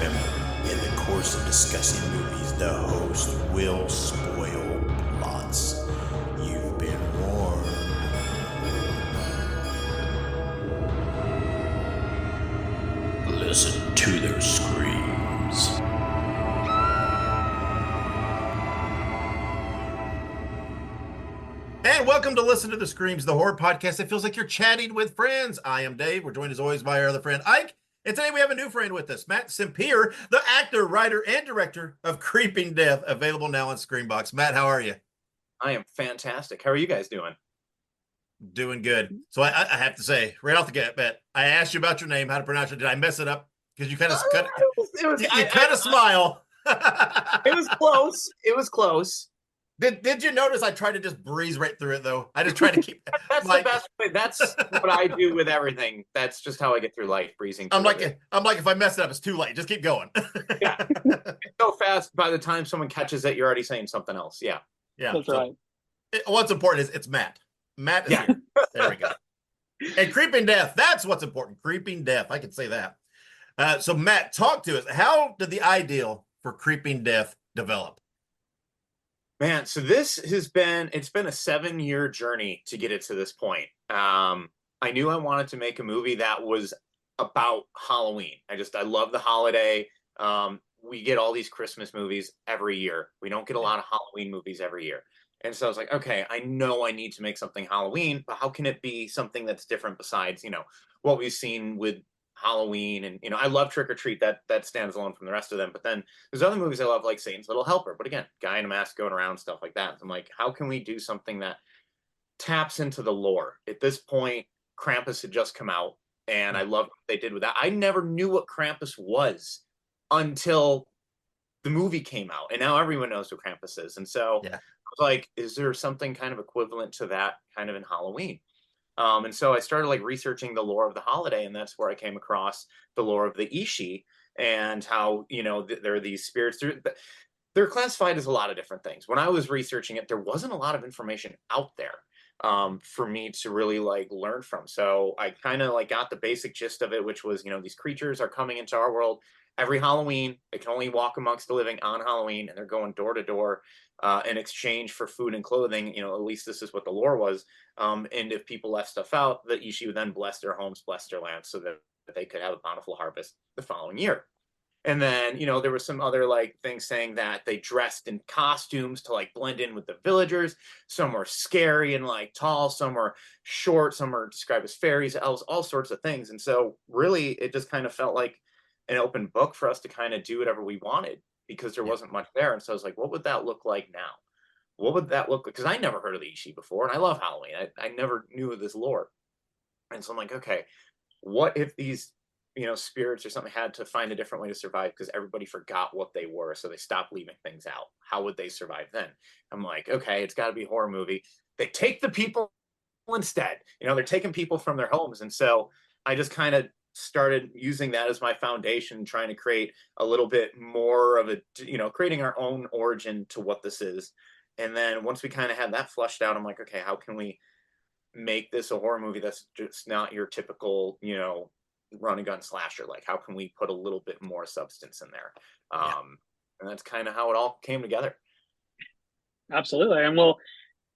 Remember, in the course of discussing movies, the host will spoil plots. You've been warned. Listen to their screams. And welcome to Listen to the Screams, the horror podcast. It feels like you're chatting with friends. I am Dave. We're joined as always by our other friend, Ike. And today we have a new friend with us, Matt Sampere, the actor, writer, and director of Creeping Death, available now on Screambox. Matt, how are you? I am fantastic. How are you guys doing? Doing good. So I have to say, right off the bat, Matt, I asked you about your name, how to pronounce it. Did I mess it up? Because you kind of you kind of smile. It was close. It was close. Did you notice I tried to just breeze right through it though? I just tried to keep. That's the best way. That's what I do with everything. That's just how I get through life, breezing. I'm like, if I mess it up, it's too late. Just keep going. Yeah, it's so fast. By the time someone catches it, you're already saying something else. Yeah, yeah, that's right. What's important is it's Matt. Matt is here. There we go. And Creeping Death. That's what's important. Creeping Death. I can say that. So Matt, talk to us. How did the ideal for Creeping Death develop? Man, so it's been a 7-year journey to get it to this point. I knew I wanted to make a movie that was about Halloween. I love the holiday. We get all these Christmas movies every year. We don't get a lot of Halloween movies every year. And so I was like, okay, I know I need to make something Halloween, but how can it be something that's different besides, what we've seen with Halloween? And, I love Trick or Treat. That stands alone from the rest of them. But then there's other movies I love, like Satan's Little Helper. But again, guy in a mask going around, stuff like that. So I'm like, how can we do something that taps into the lore? At this point, Krampus had just come out, and I loved what they did with that. I never knew what Krampus was until the movie came out, and now everyone knows what Krampus is. And so I was like, is there something kind of equivalent to that kind of in Halloween? And so I started researching the lore of the holiday, and that's where I came across the lore of the Ishi and how, there are these spirits. They're classified as a lot of different things. When I was researching it, there wasn't a lot of information out there for me to really learn from. So I kind of got the basic gist of it, which was, these creatures are coming into our world every Halloween. They can only walk amongst the living on Halloween, and they're going door to door in exchange for food and clothing. At least this is what the lore was. And if people left stuff out, the Ishi would then bless their homes, bless their lands, so that they could have a bountiful harvest the following year. And then, there was some other things saying that they dressed in costumes to blend in with the villagers. Some were scary and tall, some were short, some were described as fairies, elves, all sorts of things. And so really it just kind of felt like an open book for us to kind of do whatever we wanted, because there wasn't much there. And so I was like, what would that look like now? What would that look like? Because I never heard of the Ishi before, and I love Halloween. I never knew of this lore. And so I'm like, okay, what if these spirits or something had to find a different way to survive because everybody forgot what they were, so they stopped leaving things out? How would they survive then? I'm like, okay, it's got to be a horror movie. They take the people instead. They're taking people from their homes. And so I just kind of started using that as my foundation, trying to create a little bit more of a, creating our own origin to what this is. And then once we kind of had that flushed out, I'm like, okay, how can we make this a horror movie that's just not your typical, run and gun slasher? How can we put a little bit more substance in there? And that's kind of how it all came together. Absolutely. And well,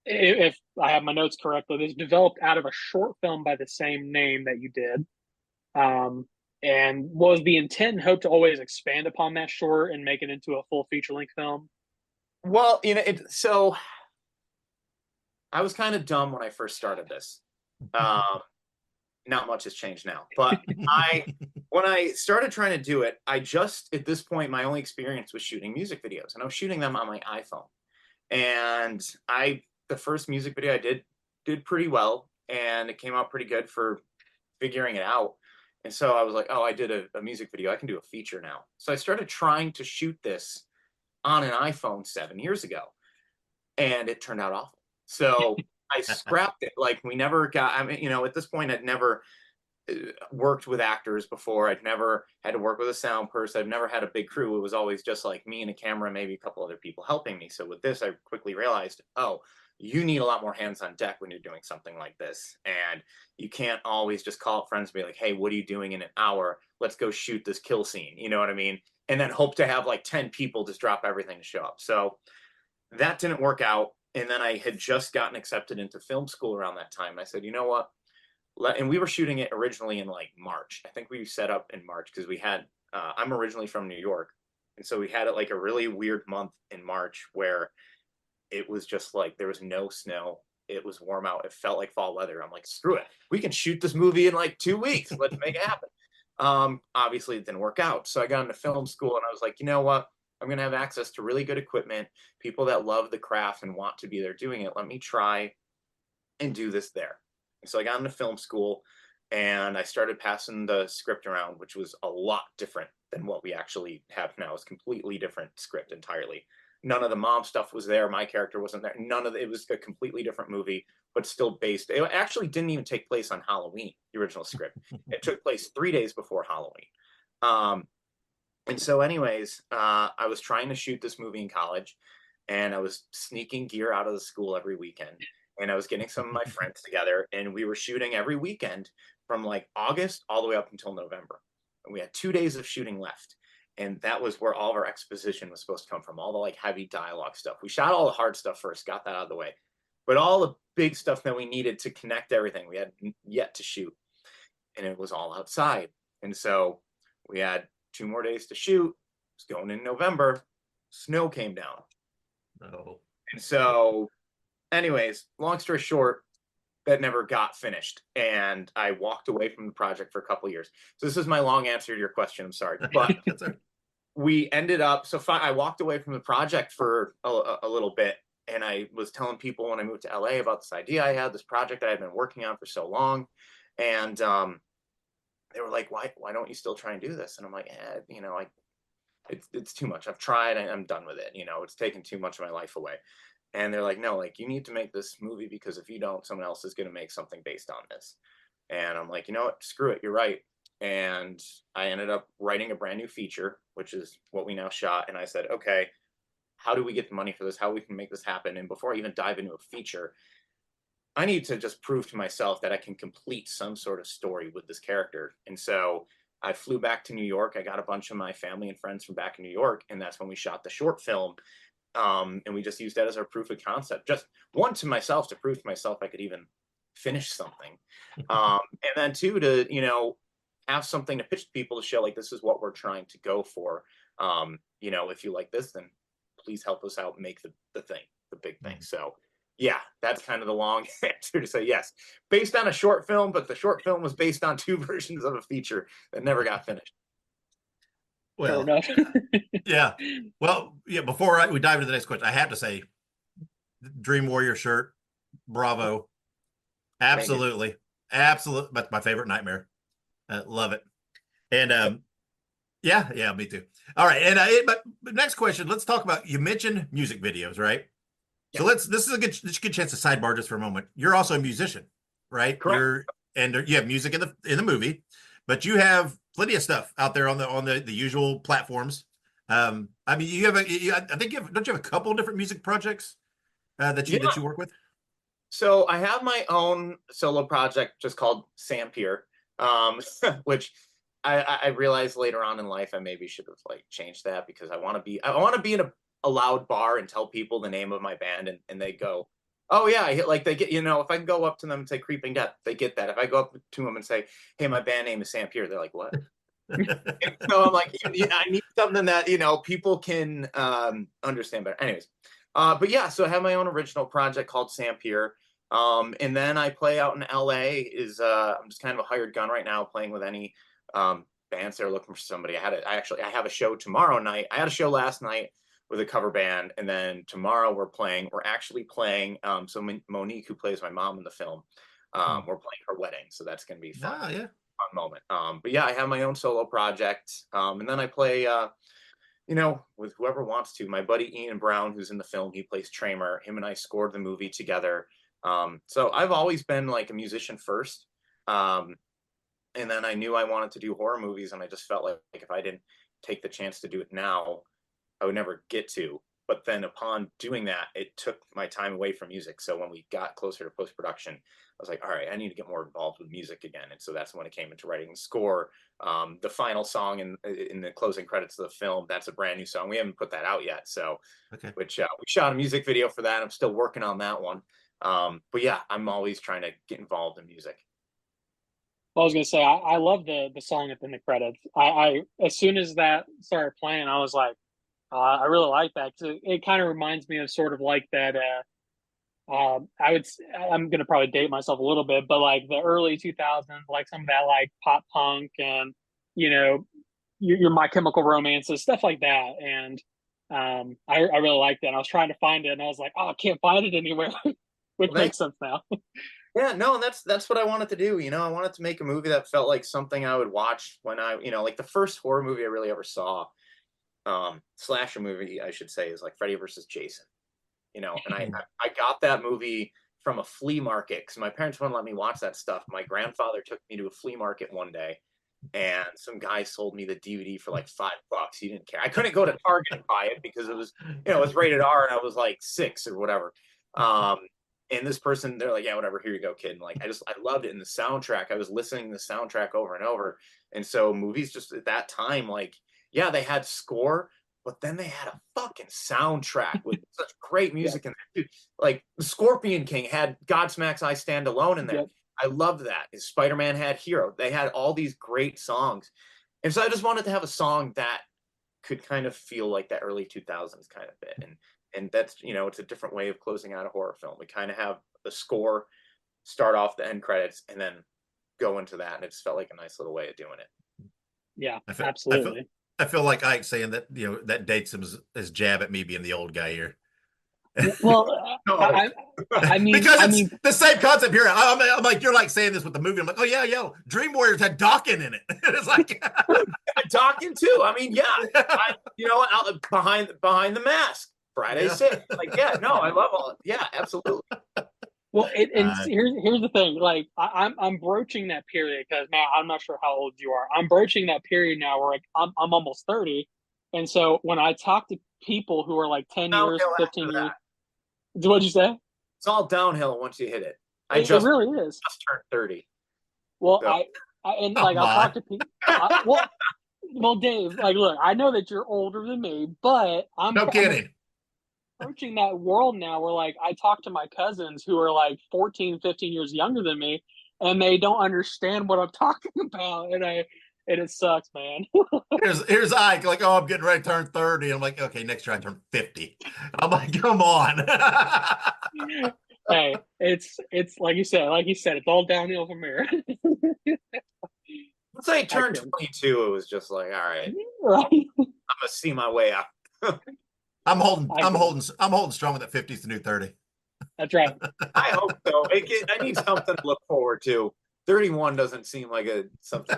if I have my notes correctly, this developed out of a short film by the same name that you did. And was the intent and hope to always expand upon that short and make it into a full feature-length film? Well, so I was kind of dumb when I first started this. Not much has changed now, but when I started trying to do it, at this point, my only experience was shooting music videos, and I was shooting them on my iPhone. And the first music video I did pretty well, and it came out pretty good for figuring it out. And so I was like, oh, I did a music video. I can do a feature now. So I started trying to shoot this on an iPhone 7 years ago, and it turned out awful. So I scrapped it. We never got, at this point, I'd never worked with actors before. I'd never had to work with a sound person. I've never had a big crew. It was always just me and a camera, maybe a couple other people helping me. So with this, I quickly realized, oh, you need a lot more hands on deck when you're doing something like this. And you can't always just call up friends and be like, hey, what are you doing in an hour? Let's go shoot this kill scene. You know what I mean? And then hope to have like 10 people just drop everything to show up. So that didn't work out. And then I had just gotten accepted into film school around that time. I said, you know what? And we were shooting it originally in like March. I think we set up in March because we had, I'm originally from New York. And so we had it like a really weird month in March where it was just like there was no snow. It was warm out. It felt like fall weather. I'm like, screw it. We can shoot this movie in like 2 weeks. Let's make it happen. Obviously, it didn't work out. So I got into film school and I was like, you know what? I'm going to have access to really good equipment, people that love the craft and want to be there doing it. Let me try and do this there. And so I got into film school and I started passing the script around, which was a lot different than what we actually have now. It's completely different script entirely. None of the mom stuff was there. My character wasn't there. None of it was a completely different movie, but still based. It actually didn't even take place on Halloween, the original script. It took place 3 days before Halloween. And so anyways, I was trying to shoot this movie in college and I was sneaking gear out of the school every weekend. And I was getting some of my friends together and we were shooting every weekend from like August all the way up until November. And we had 2 days of shooting left. And that was where all of our exposition was supposed to come from, all the like heavy dialogue stuff. We shot all the hard stuff first, got that out of the way. But all the big stuff that we needed to connect everything, we had yet to shoot. And it was all outside. And so we had 2 more days to shoot. It was going in November. Snow came down. No. And so, anyways, long story short, that never got finished. And I walked away from the project for a couple of years. So this is my long answer to your question. I'm sorry. But we ended up, I walked away from the project for a little bit. And I was telling people when I moved to LA about this idea I had, this project I had been working on for so long. And they were like, why don't you still try and do this? And I'm like, it's too much. I've tried. I'm done with it. It's taken too much of my life away. And they're like, no, like you need to make this movie because if you don't, someone else is going to make something based on this. And I'm like, you know what? Screw it. You're right. And I ended up writing a brand new feature, which is what we now shot. And I said, okay, how do we get the money for this? How we can make this happen? And before I even dive into a feature, I need to just prove to myself that I can complete some sort of story with this character. And so I flew back to New York. I got a bunch of my family and friends from back in New York. And that's when we shot the short film. And we just used that as our proof of concept. Just one, to myself, to prove to myself I could even finish something. And then two, to, have something to pitch to people to show like, this is what we're trying to go for. If you like this, then please help us out, make the thing, the big thing. So yeah, that's kind of the long answer to say yes. Based on a short film, but the short film was based on 2 versions of a feature that never got finished. Well, Fair enough. yeah. Well, yeah. Before we dive into the next question, I have to say, Dream Warrior shirt, bravo, absolutely, absolutely. That's my favorite nightmare. Love it. And yeah, me too. All right, and but next question. Let's talk about. You mentioned music videos, right? Yeah. So this is a good chance to sidebar just for a moment. You're also a musician, right? Correct. You have music in the movie, but you have plenty of stuff out there on the usual platforms. I mean, I think don't you have a couple of different music projects that you work with? So I have my own solo project just called Sampere, which I realized later on in life I maybe should have like changed that because I want to be in a loud bar and tell people the name of my band and they go, oh yeah, they get, if I can go up to them and say Creeping Death, they get that. If I go up to them and say, hey, my band name is Sampere, they're like, what? So I'm like, I need something that people can understand better. Anyways, but yeah, so I have my own original project called Sampere. And then I play out in LA. I'm just kind of a hired gun right now, playing with any bands that are looking for somebody. I have a show tomorrow night. I had a show last night with a cover band, and then tomorrow we're actually playing. So Monique, who plays my mom in the film, we're playing her wedding, so that's gonna be fun. Oh, yeah. Fun moment. But yeah, I have my own solo project, and then I play. With whoever wants to. My buddy Ian Brown, who's in the film, he plays Tramer. Him and I scored the movie together. So I've always been like a musician first. And then I knew I wanted to do horror movies, and I just felt like if I didn't take the chance to do it now, I would never get to. But then upon doing that, it took my time away from music. So when we got closer to post-production, I was like, all right, I need to get more involved with music again. And so that's when it came into writing the score. The final song in the closing credits of the film, that's a brand new song. We haven't put that out yet. So, Okay. which we shot a music video for that. I'm still working on that one. But yeah, I'm always trying to get involved in music. Well, I was gonna say I love the song at the end of the credits. I as soon as that started playing, I was like, I really like that because it kind of reminds me of sort of like that. I'm gonna probably date myself a little bit, but like the early 2000s, like some of that like pop punk and you know your My Chemical Romances, stuff like that. And I really like that. And I was trying to find it, and I was like, oh, I can't find it anywhere, which Well, makes sense now. yeah, no, that's what I wanted to do. I wanted to make a movie that felt like something I would watch when like the first horror movie I really ever saw, slasher movie, I should say, is like Freddy versus Jason. And I got that movie from a flea market because my parents wouldn't let me watch that stuff. My grandfather took me to a flea market one day, and some guy sold me the DVD for like $5. He didn't care. I couldn't go to Target and buy it because it was, it was rated R, and I was like 6 or whatever. And this person, they're like, yeah, whatever, here you go, kid. And like, I loved it. In the soundtrack, I was listening to the soundtrack over and over. And so movies just at that time, like, yeah, they had score, but then they had a fucking soundtrack with such great music in there too. Like the Scorpion King had Godsmack's I Stand Alone in there. Yep. I loved that. Spider-Man had Hero. They had all these great songs. And so I just wanted to have a song that could kind of feel like that early 2000s kind of bit. And that's, it's a different way of closing out a horror film. We kind of have the score start off the end credits and then go into that. And it just felt like a nice little way of doing it. Yeah, absolutely. I feel like Ike saying that, that dates him as jab at me being the old guy here. Well, I mean, because it's the same concept here. I'm like, you're like saying this with the movie. I'm like, oh yeah, Dream Warriors had Dawkins in it. It's like Dawkins too. I mean, yeah, behind the mask, Friday 6. Like, yeah, no, I love all. Yeah, absolutely. Well, here's the thing. Like, I'm broaching that period because, Matt, I'm not sure how old you are. I'm broaching that period now where like, I'm almost 30, and so when I talk to people who are like 10 years, 15 years, what'd you say? It's all downhill once you hit it. It really is. Just turned 30. Well, so. I talk to people. Well, Dave, like, look, I know that you're older than me, but I'm kidding. Approaching that world now where like I talk to my cousins who are like 14, 15 years younger than me, and they don't understand what I'm talking about, and it sucks, man. here's Ike, like, oh, I'm getting ready to turn 30. I'm like, okay, next year I turn 50. I'm like, come on. Hey, it's like you said, it's all downhill from here. Once I turned 22, it was just like, all right, right. I'm gonna see my way out. I'm holding strong with that 50's the new 30. That's right. I hope so. I need something to look forward to. 31 doesn't seem like something.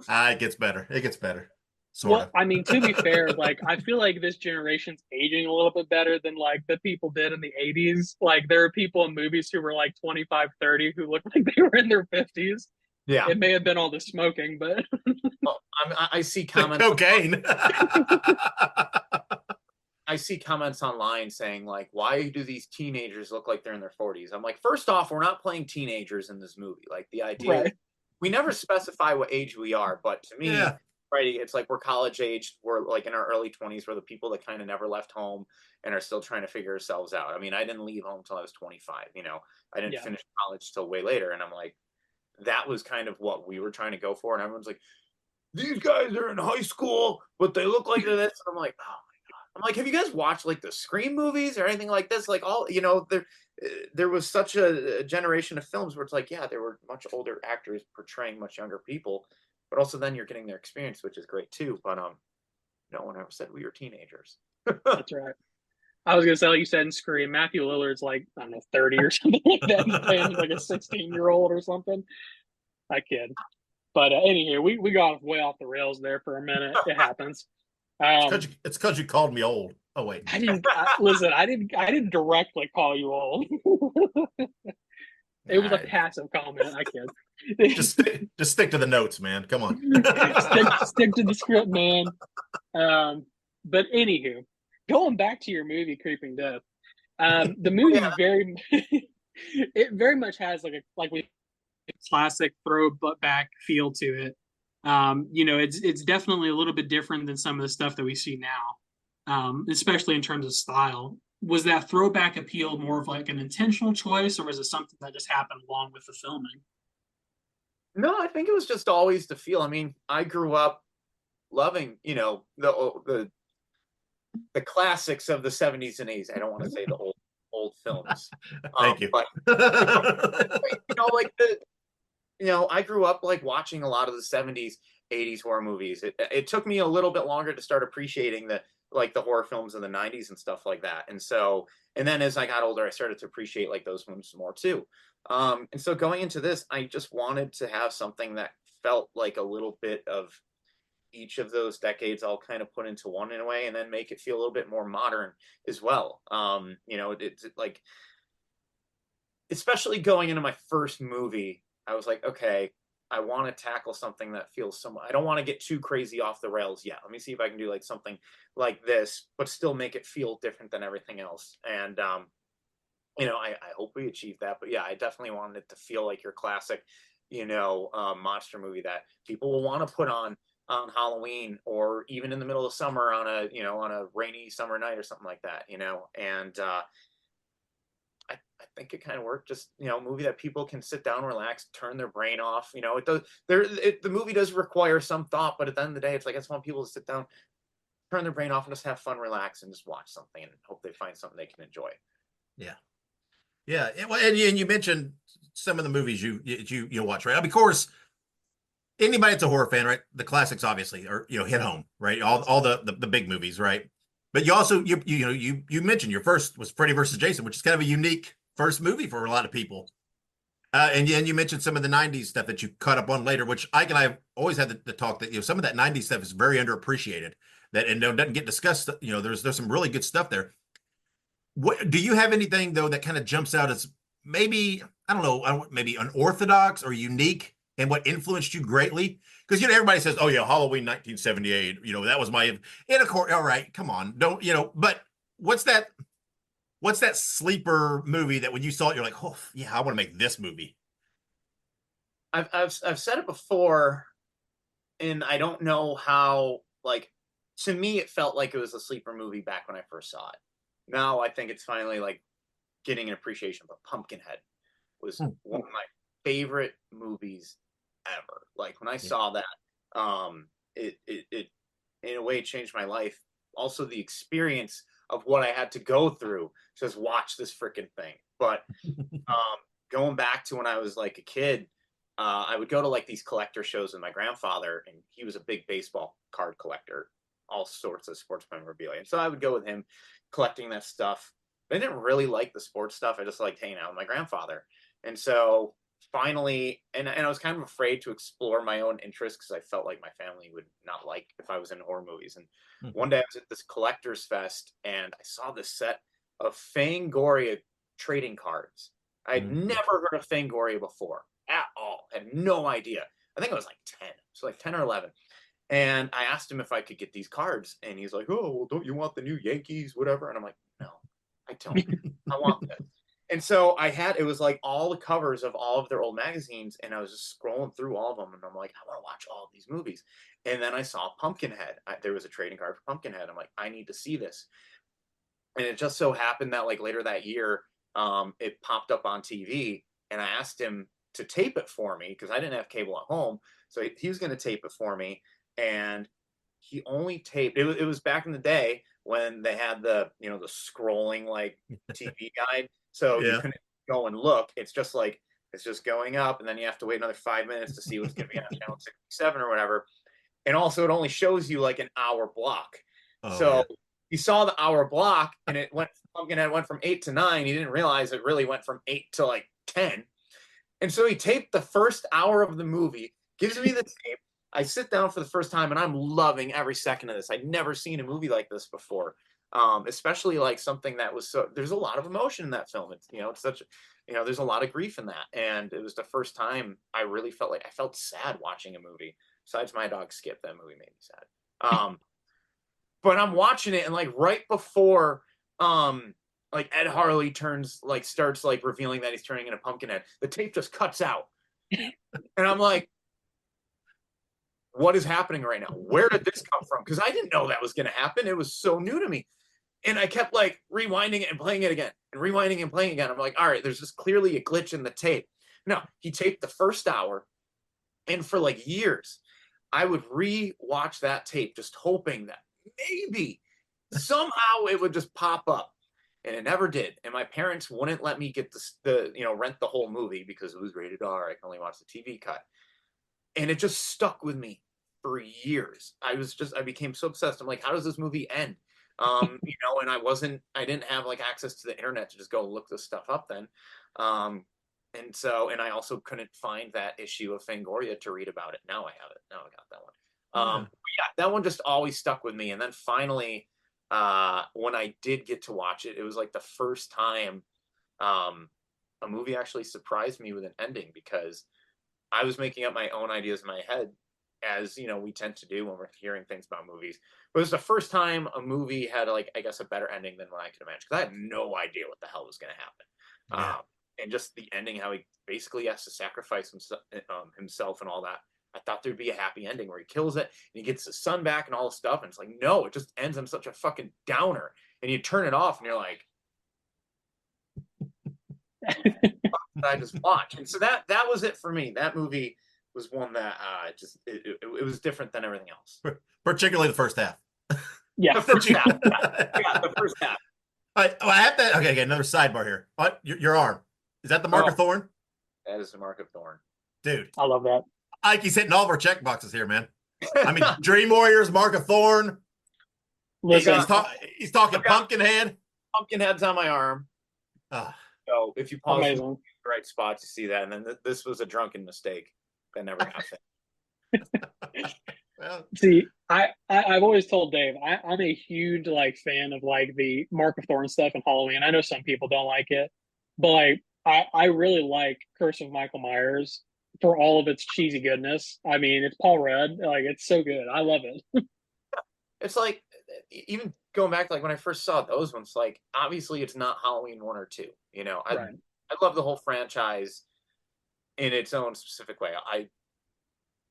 It gets better. It gets better. Sort of. I mean, to be fair, like I feel like this generation's aging a little bit better than like the people did in the 80s. Like there are people in movies who were like 25, 30 who looked like they were in their 50s. Yeah. It may have been all the smoking, but well, I see comments. Cocaine. I see comments online saying like, why do these teenagers look like they're in their 40s? I'm like, first off, we're not playing teenagers in this movie. Like the idea, we never specify what age we are, but to me, right, it's like we're college age. We're like in our early 20s. We're the people that kind of never left home and are still trying to figure ourselves out. I mean, I didn't leave home until I was 25. I didn't finish college till way later. And I'm like, that was kind of what we were trying to go for. And everyone's like, these guys are in high school, but they look like this. And I'm like, oh. I'm like, have you guys watched like the Scream movies or anything like this? Like all, there was such a generation of films where it's like, yeah, there were much older actors portraying much younger people, but also then you're getting their experience, which is great too. But no one ever said we were teenagers. That's right. I was gonna say, like you said in Scream, Matthew Lillard's like, I don't know, 30 or something like that. He's playing like a 16-year-old or something. I kid. But anyway, we got way off the rails there for a minute. It happens. It's because you called me old. Oh wait, I didn't listen. I didn't directly call you old. It was a passive comment. I kid. Just stick to the notes, man. Come on. stick to the script, man. But anywho, going back to your movie Creeping Death, the Oh, yeah. movie very it very much has like we classic throwback feel to it. It's definitely a little bit different than some of the stuff that we see now, especially in terms of style. Was that throwback appeal more of like an intentional choice, or was it something that just happened along with the filming? No, I think it was just always the feel. I mean, I grew up loving, the classics of the 70s and 80s. I don't want to say the old films. Thank you. But like I grew up like watching a lot of the 70s, 80s horror movies. It took me a little bit longer to start appreciating the horror films in the 90s and stuff like that. And then as I got older, I started to appreciate like those ones more too. And so going into this, I just wanted to have something that felt like a little bit of each of those decades all kind of put into one in a way, and then make it feel a little bit more modern as well. It's like, especially going into my first movie, I was like, okay, I want to tackle something that feels I don't want to get too crazy off the rails yet. Let me see if I can do like something like this, but still make it feel different than everything else. And I hope we achieve that. But yeah, I definitely wanted it to feel like your classic, monster movie that people will want to put on Halloween, or even in the middle of summer on a rainy summer night or something like that. And I think it kind of worked. Just a movie that people can sit down, relax, turn their brain off. It does. The movie does require some thought, but at the end of the day, it's like I just want people to sit down, turn their brain off, and just have fun, relax, and just watch something, and hope they find something they can enjoy. Yeah. Yeah. And you mentioned some of the movies you watch, right? Of course, anybody that's a horror fan, right? The classics obviously are, hit home, right? All the big movies, right? But you also you mentioned your first was Freddy versus Jason, which is kind of a unique first movie for a lot of people. And you mentioned some of the 90s stuff that you caught up on later, which Ike and I have always had the talk that some of that 90s stuff is very underappreciated, that and doesn't get discussed. There's some really good stuff there. What do you have anything though that kind of jumps out as maybe, I don't know, maybe unorthodox or unique, and what influenced you greatly? Because everybody says, "Oh yeah, Halloween 1978." That was my. And of course, all right, come on, don't. But what's that? What's that sleeper movie that when you saw it, you're like, "Oh yeah, I want to make this movie." I've said it before, and I don't know how. Like, to me, it felt like it was a sleeper movie back when I first saw it. Now I think it's finally like getting an appreciation. But Pumpkinhead was one of my favorite movies ever. Like when I saw that, it in a way changed my life. Also, the experience of what I had to go through to just watch this freaking thing. But going back to when I was like a kid, I would go to like these collector shows with my grandfather, and he was a big baseball card collector, all sorts of sports memorabilia. And so I would go with him collecting that stuff. I didn't really like the sports stuff. I just liked hanging out with my grandfather. And so finally, and I was kind of afraid to explore my own interests because I felt like my family would not like if I was in horror movies. And one day I was at this collector's fest, and I saw this set of Fangoria trading cards. I'd never heard of Fangoria before at all. Had no idea. I think I was like 10. So like 10 or 11. And I asked him if I could get these cards. And he's like, "Oh, well, don't you want the new Yankees, whatever?" And I'm like, "No, I don't. I want this." And so it was like all the covers of all of their old magazines. And I was just scrolling through all of them. And I'm like, I want to watch all of these movies. And then I saw Pumpkinhead. There was a trading card for Pumpkinhead. I'm like, I need to see this. And it just so happened that like later that year, it popped up on TV, and I asked him to tape it for me because I didn't have cable at home. So he was going to tape it for me, and he only taped. It was back in the day when they had the scrolling like TV guide, so you Yeah. couldn't go and look. It's just like it's just going up, and then you have to wait another 5 minutes to see what's going to be on channel 67 or whatever. And also, it only shows you like an hour block. Oh So yeah. he saw the hour block, and Pumpkinhead went from 8 to 9. He didn't realize it really went from 8 to like 10. And so he taped the first hour of the movie, gives me the tape. I sit down for the first time, and I'm loving every second of this. I'd never seen a movie like this before, especially like something that was so. There's a lot of emotion in that film. It's such. There's a lot of grief in that, and it was the first time I really felt like I felt sad watching a movie. Besides my dog Skip, that movie made me sad. But I'm watching it, and like right before like Ed Harley starts like revealing that he's turning into Pumpkinhead, the tape just cuts out. And I'm like, what is happening right now? Where did this come from? Because I didn't know that was going to happen. It was so new to me. And I kept like rewinding it and playing it again and rewinding and playing again. I'm like, all right, there's just clearly a glitch in the tape. No, he taped the first hour. And for like years, I would re-watch that tape, just hoping that maybe somehow it would just pop up. And it never did. And my parents wouldn't let me get rent the whole movie because it was rated R. I can only watch the TV cut. And it just stuck with me for years. I became so obsessed. I'm like, how does this movie end? And I didn't have like access to the internet to just go look this stuff up then. And I also couldn't find that issue of Fangoria to read about it. Now I have it. Now I got that one. That one just always stuck with me. And then finally, when I did get to watch it, it was like the first time a movie actually surprised me with an ending, because I was making up my own ideas in my head, as we tend to do when we're hearing things about movies. But it was the first time a movie had like, I guess, a better ending than what I could imagine, because I had no idea what the hell was going to happen. Yeah. And just the ending, how he basically has to sacrifice himself and all that. I thought there'd be a happy ending where he kills it and he gets his son back and all this stuff. And it's like, no, it just ends on such a fucking downer. And you turn it off and you're like, I just watch. And so that was it for me. That movie was one that it was different than everything else. Particularly the first half. Yeah. The first half. Yeah, the first half. I have to. Okay, another sidebar here. What? Your arm. Is that the mark of Thorn? That is the mark of Thorn. Dude. I love that. Ike, he's hitting all of our check boxes here, man. I mean, Dream Warriors, Mark of Thorn. Listen, He's talking Pumpkinhead. Pumpkinhead's on my arm. So if you pause in the right spots, you see that. And then this was a drunken mistake that never happened. Well, see, I've always told Dave I'm a huge like fan of like the Mark of Thorn stuff in Halloween. I know some people don't like it, but like I really like Curse of Michael Myers for all of its cheesy goodness. I mean, it's Paul Rudd, like it's so good. I love it. It's like, even going back, like when I first saw those ones, like obviously it's not Halloween 1 or 2. I love the whole franchise in its own specific way.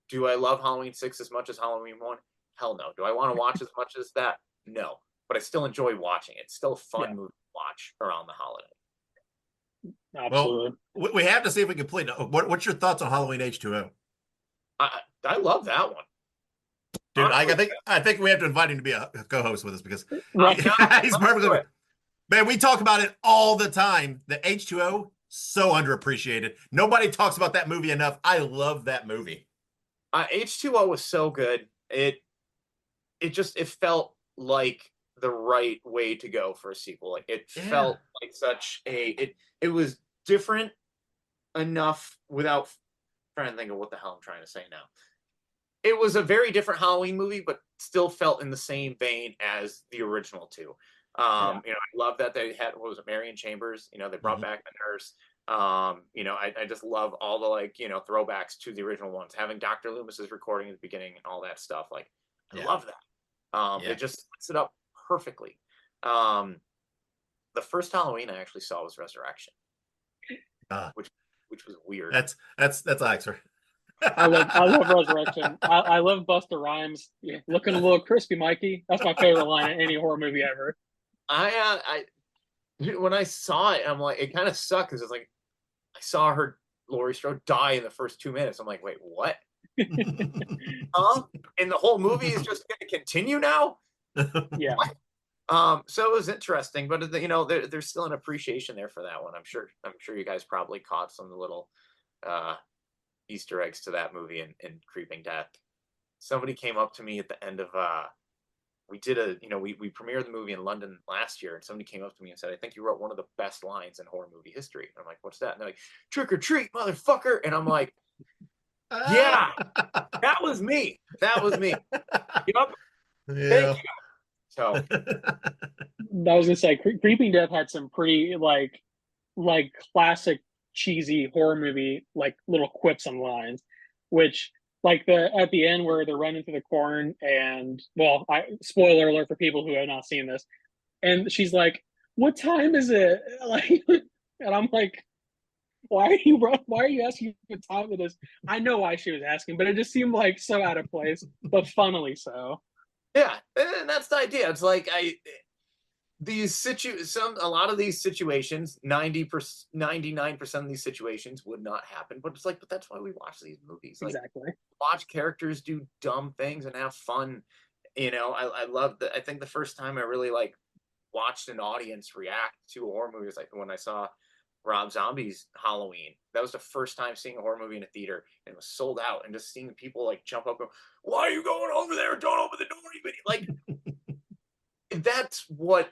Do I love Halloween 6 as much as Halloween 1? Hell no. Do I want to watch as much as that? No. But I still enjoy watching it. It's still a fun movie to watch around the holiday. Absolutely. Well, we have to see if we can play. What's your thoughts on Halloween H2O? I love that one. Dude, I think we have to invite him to be a co-host with us, because he's perfectly right. Man, we talk about it all the time. The H2O, so underappreciated. Nobody talks about that movie enough. I love that movie. H2O was so good. It felt like the right way to go for a sequel. Like it felt like such it was different enough without trying to think of what the hell I'm trying to say now. It was a very different Halloween movie, but still felt in the same vein as the original two. I love that they had, what was it, Marion Chambers? They brought back the nurse. I just love all the throwbacks to the original ones. Having Dr. Loomis's recording at the beginning and all that stuff. Like, I love that. It just sets it up perfectly. The first Halloween I actually saw was Resurrection, which was weird. That's Ike's. I love Resurrection. I love Busta Rhymes. Yeah, looking a little crispy, Mikey. That's my favorite line in any horror movie ever. When I saw it, I'm like, it kind of sucked, because it's like I saw Laurie Strode die in the first 2 minutes. I'm like, wait, what? Huh? And the whole movie is just going to continue now? Yeah. What? So it was interesting, but there's still an appreciation there for that one. I'm sure you guys probably caught some little Easter eggs to that movie in Creeping Death. Somebody came up to me at the end of we premiered the movie in London last year, and somebody came up to me and said, I think you wrote one of the best lines in horror movie history. And I'm like, what's that? And they're like, trick or treat, motherfucker. And I'm like, yeah, that was me. Yep. Yeah. Thank you. So I was gonna say, Creeping Death had some pretty like classic cheesy horror movie like little quips and lines, which like the at the end where they're running through the corn, and well, spoiler alert for people who have not seen this, and she's like, "What time is it?" Like, and I'm like, why are you asking what time it is? I know why she was asking, but it just seemed like so out of place, but funnily so. Yeah, and that's the idea. It's like a lot of these situations, 90%, 99% of these situations would not happen. But it's like, but that's why we watch these movies. Like, Exactly. watch characters do dumb things and have fun. I love that. I think the first time I really like watched an audience react to a horror movie was like when I saw Rob Zombie's Halloween. That was the first time seeing a horror movie in a theater, and it was sold out. And just seeing people like jump up, and go, "Why are you going over there? Don't open the door!" Like, that's what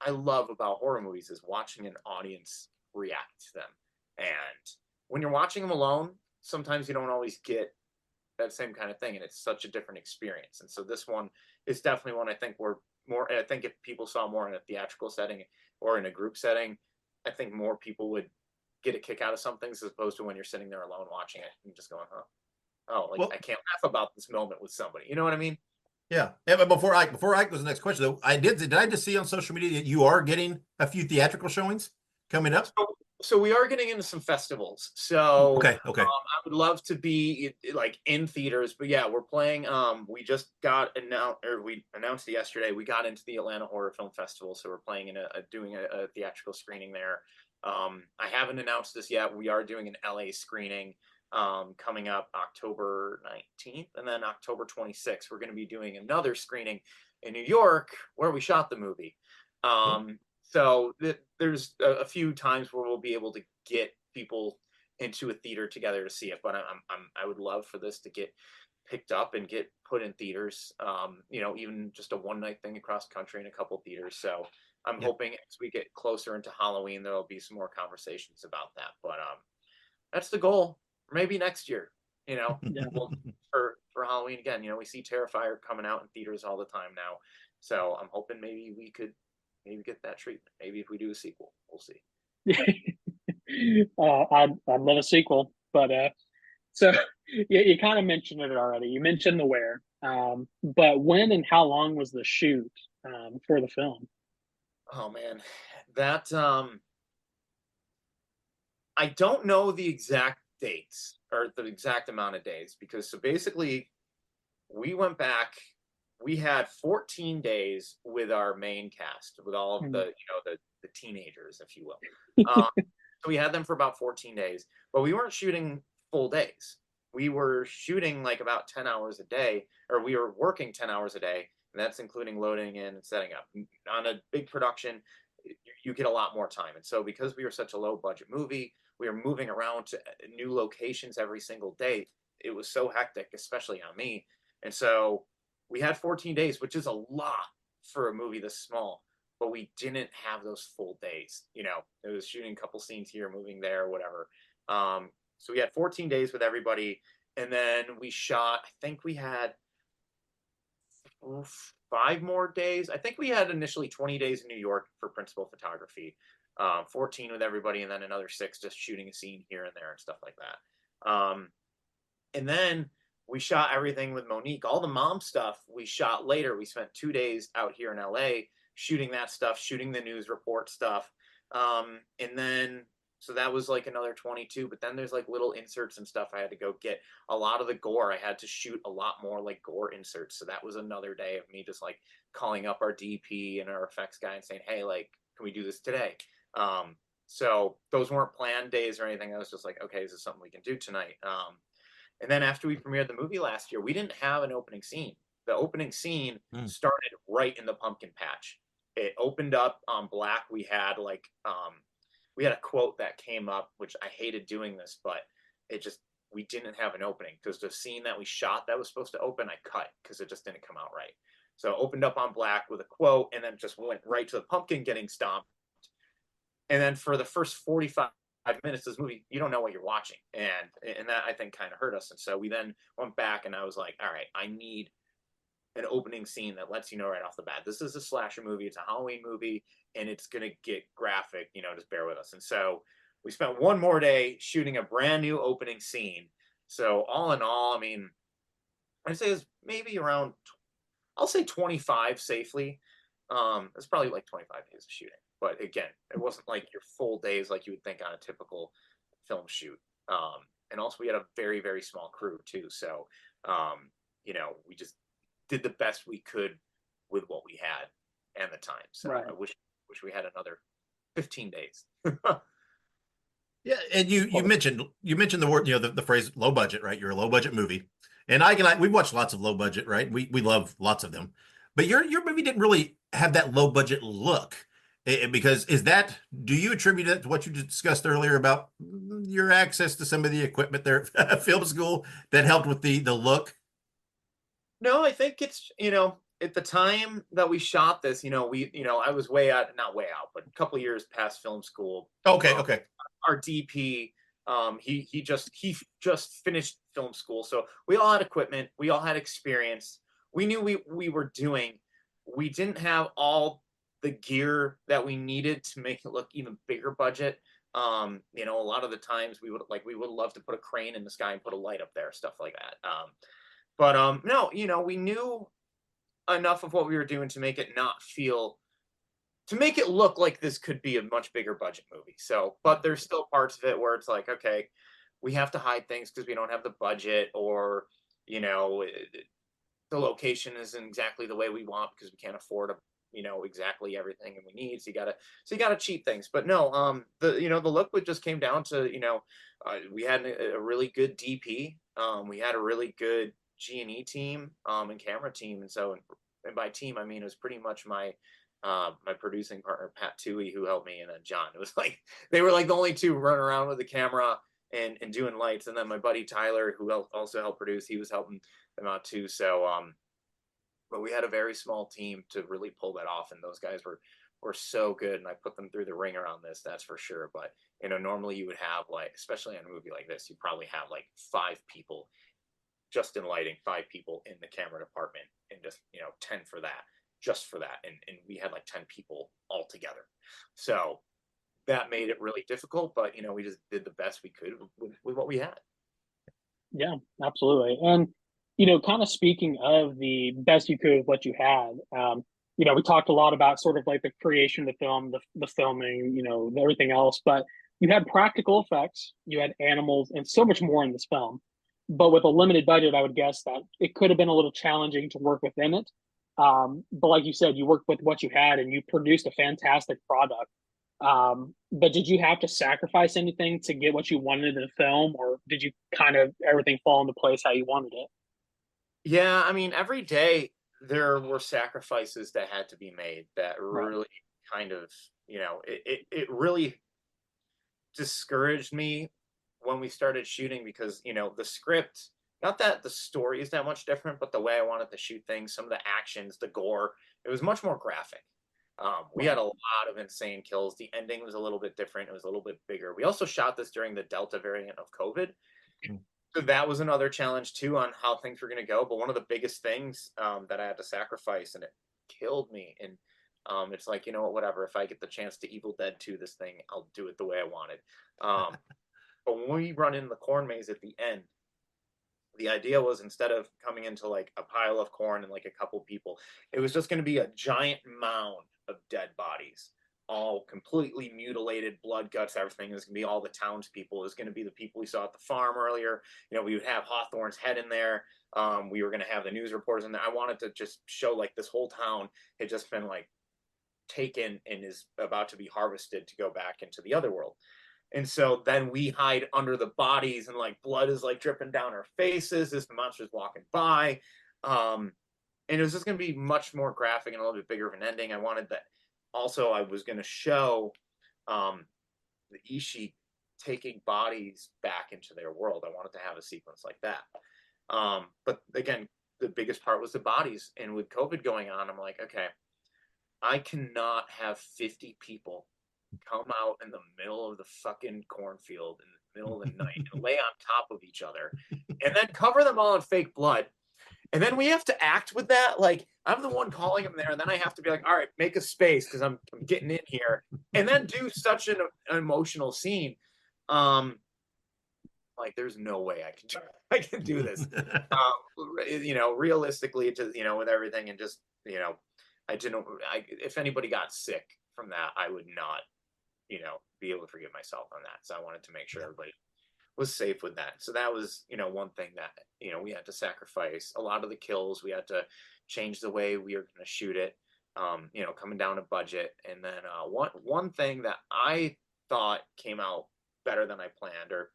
I love about horror movies, is watching an audience react to them. And when you're watching them alone, sometimes you don't always get that same kind of thing, and it's such a different experience. And so this one is definitely one I think we're more. I think if people saw more in a theatrical setting or in a group setting, I think more people would get a kick out of some things, as opposed to when you're sitting there alone watching it and just going, "Oh, like, Well, I can't laugh about this moment with somebody." You know what I mean? yeah. But before Ike goes to the next question though, did I just see on social media that you are getting a few theatrical showings coming up? So we are getting into some festivals. So Okay. I would love to be like in theaters, but yeah, we're playing. We just got announced, or we announced it yesterday. We got into the Atlanta Horror Film Festival, so we're playing in doing a theatrical screening there. I haven't announced this yet. We are doing an LA screening coming up October 19th, and then October 26th, we're going to be doing another screening in New York where we shot the movie. So there's a few times where we'll be able to get people into a theater together to see it, but I would love for this to get picked up and get put in theaters. Even just a one night thing across the country in a couple theaters. So I'm hoping as we get closer into Halloween, there'll be some more conversations about that. But that's the goal. Maybe next year. Yeah. For Halloween again. We see Terrifier coming out in theaters all the time now. So I'm hoping maybe we could get that treatment. Maybe if we do a sequel, we'll see. I'd love a sequel, but so you kind of mentioned it already. You mentioned the where, but when and how long was the shoot for the film? Oh man, that I don't know the exact dates or the exact amount of days, because so basically we went back. We had 14 days with our main cast, with all of the teenagers, if you will. So we had them for about 14 days, but we weren't shooting full days. We were shooting like about 10 hours a day, or we were working 10 hours a day, and that's including loading in and setting up. On a big production, you get a lot more time. And so because we were such a low budget movie, we were moving around to new locations every single day. It was so hectic, especially on me. And so we had 14 days, which is a lot for a movie this small, but we didn't have those full days. It was shooting a couple scenes here, moving there, whatever. So we had 14 days with everybody, and then we shot. I think we had 5 more days. I think we had initially 20 days in New York for principal photography, 14 with everybody, and then another 6 just shooting a scene here and there and stuff like that. And then we shot everything with Monique. All the mom stuff we shot later. We spent 2 days out here in LA shooting that stuff, shooting the news report stuff. And then, so that was like another 22, but then there's like little inserts and stuff I had to go get. A lot of the gore, I had to shoot a lot more like gore inserts. So that was another day of me just like calling up our DP and our effects guy and saying, "Hey, like, can we do this today?" So those weren't planned days or anything. I was just like, okay, is this something we can do tonight? And then after we premiered the movie last year, we didn't have an opening scene. The opening scene started right in the pumpkin patch. It opened up on black. We had we had a quote that came up, which I hated doing this, but we didn't have an opening, because the scene that we shot that was supposed to open, I cut because it just didn't come out right. So it opened up on black with a quote, and then just went right to the pumpkin getting stomped. And then for the first 45 minutes of this movie, you don't know what you're watching. And that, I think, kind of hurt us. And so we then went back, and I was like, all right, I need an opening scene that lets you know right off the bat, this is a slasher movie, it's a Halloween movie, and it's going to get graphic, just bear with us. And so we spent one more day shooting a brand new opening scene. So all in all, I mean, I'd say it's maybe around, I'll say 25 safely. It's probably like 25 days of shooting. But again, it wasn't like your full days like you would think on a typical film shoot. And also we had a very, very small crew too. So, we just did the best we could with what we had and the time. So Right. I wish we had another 15 days. Yeah, and you mentioned the word, the phrase low budget, right? You're a low budget movie. And we've watched lots of low budget, right? We love lots of them. But your movie didn't really have that low budget look. Because do you attribute it to what you discussed earlier about your access to some of the equipment there at film school that helped with the look? No, I think it's, at the time that we shot this, I was not way out, but a couple of years past film school. Okay, okay. Our DP, he just finished film school. So we all had equipment, we all had experience. We knew we were doing. We didn't have all the gear that we needed to make it look even bigger budget. A lot of the times we would love to put a crane in the sky and put a light up there, stuff like that. But no, we knew enough of what we were doing to make it look like this could be a much bigger budget movie. So, but there's still parts of it where it's like, okay, we have to hide things because we don't have the budget, or the location isn't exactly the way we want because we can't afford exactly everything and we need. So you gotta cheat things. But no, the look just came down to we had a really good DP. We had a really good G&E team and camera team, and by team I mean it was pretty much my producing partner Pat Toohey who helped me, and then John. It was like they were like the only two running around with the camera and doing lights, and then my buddy Tyler who also helped produce, he was helping them out too. So but we had a very small team to really pull that off, and those guys were so good, and I put them through the ringer on this, that's for sure. But normally you would have, like, especially on a movie like this, you probably have like 5 people just in lighting, 5 people in the camera department, and just 10 for that, just for that, and we had like 10 people all together. So that made it really difficult, but we just did the best we could with what we had. Yeah, absolutely. And kind of speaking of the best you could with what you had, we talked a lot about sort of like the creation of the film, the filming, everything else, but you had practical effects, you had animals, and so much more in this film. But with a limited budget, I would guess that it could have been a little challenging to work within it. But like you said, you worked with what you had and you produced a fantastic product. But did you have to sacrifice anything to get what you wanted in the film, or did you kind of everything fall into place how you wanted it? Yeah, I mean, every day there were sacrifices that had to be made that Right. really kind of, it really discouraged me when we started shooting, because, the script, not that the story is that much different, but the way I wanted to shoot things, some of the actions, the gore, it was much more graphic. We had a lot of insane kills. The ending was a little bit different. It was a little bit bigger. We also shot this during the Delta variant of COVID. Mm. So that was another challenge too on how things were going to go. But one of the biggest things that I had to sacrifice, and it killed me. And it's like, whatever. If I get the chance to Evil Dead 2 this thing, I'll do it the way I wanted. But when we run in the corn maze at the end, the idea was, instead of coming into like a pile of corn and like a couple people, it was just going to be a giant mound of dead bodies, all completely mutilated, blood, guts, everything. It was going to be all the townspeople. It was going to be the people we saw at the farm earlier. We would have Hawthorne's head in there. We were going to have the news reporters in there. I wanted to just show like this whole town had just been like taken and is about to be harvested to go back into the other world. And so then we hide under the bodies, and like blood is like dripping down our faces as the monster's walking by. And it was just going to be much more graphic and a little bit bigger of an ending. I wanted that. Also, I was going to show the Ishi taking bodies back into their world. I wanted to have a sequence like that. But again, the biggest part was the bodies. And with COVID going on, I'm like, okay, I cannot have 50 people come out in the middle of the fucking cornfield in the middle of the night and lay on top of each other and then cover them all in fake blood. And then we have to act with that. Like, I'm the one calling them there, and then I have to be like, all right, make a space because I'm getting in here, and then do such an emotional scene. like, there's no way I can do this. Realistically, just, with everything, and just, I didn't, if anybody got sick from that, I would not, be able to forgive myself on that. So I wanted to make sure everybody was safe with that. So that was, one thing that, we had to sacrifice a lot of the kills. We had to change the way we were going to shoot it, coming down a budget. And then one thing that I thought came out better than I planned, or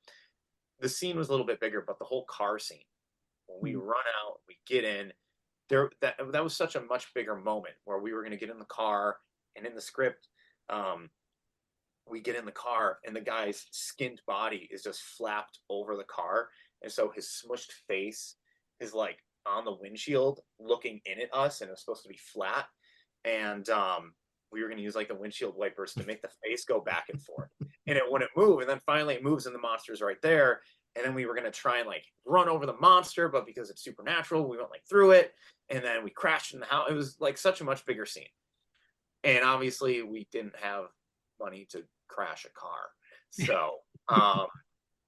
the scene was a little bit bigger, but the whole car scene, when we run out, we get in there, that was such a much bigger moment where we were going to get in the car, and in the script, we get in the car and the guy's skinned body is just flapped over the car. And so his smushed face is like on the windshield looking in at us, and it's supposed to be flat. And we were going to use like the windshield wipers to make the face go back and forth, and it wouldn't move. And then finally it moves and the monster's right there. And then we were going to try and like run over the monster, but because it's supernatural, we went like through it. And then we crashed in the house. It was like such a much bigger scene. And obviously we didn't have money to crash a car. So,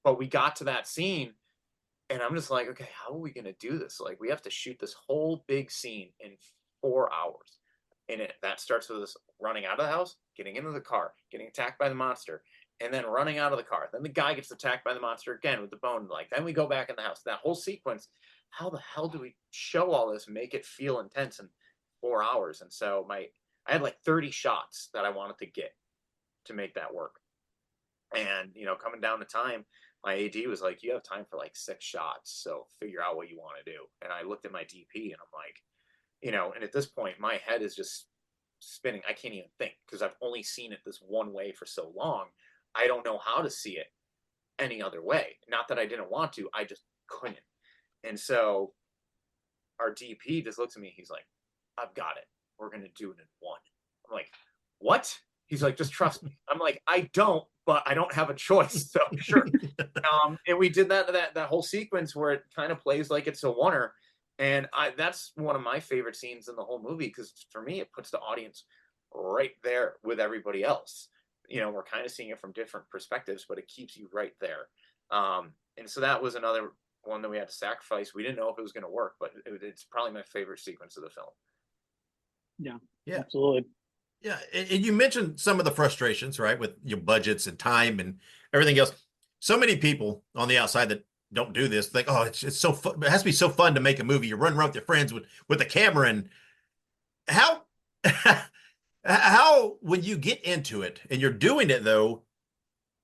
but we got to that scene, and I'm just like, okay, how are we going to do this? Like, we have to shoot this whole big scene in 4 hours. And that starts with us running out of the house, getting into the car, getting attacked by the monster, and then running out of the car. Then the guy gets attacked by the monster again with the bone. Like, then we go back in the house. That whole sequence, how the hell do we show all this, make it feel intense in 4 hours? And so I had like 30 shots that I wanted to get to make that work. And, coming down to time, my AD was like, you have time for like 6 shots. So figure out what you want to do. And I looked at my DP and I'm like, and at this point, my head is just spinning. I can't even think because I've only seen it this one way for so long. I don't know how to see it any other way. Not that I didn't want to, I just couldn't. And so our DP just looks at me. He's like, I've got it. We're going to do it in 1. I'm like, what? He's like, just trust me. I'm like, I don't, but I don't have a choice. So sure. And we did that whole sequence where it kind of plays like it's a oneer. And that's one of my favorite scenes in the whole movie, because for me, it puts the audience right there with everybody else. We're kind of seeing it from different perspectives, but it keeps you right there. And so that was another one that we had to sacrifice. We didn't know if it was going to work, but it's probably my favorite sequence of the film. Yeah, absolutely. Yeah, and you mentioned some of the frustrations, right, with your budgets and time and everything else. So many people on the outside that don't do this think, oh, it's so fun. It has to be so fun to make a movie. You run around with your friends with a camera. And how how when you get into it and you're doing it though,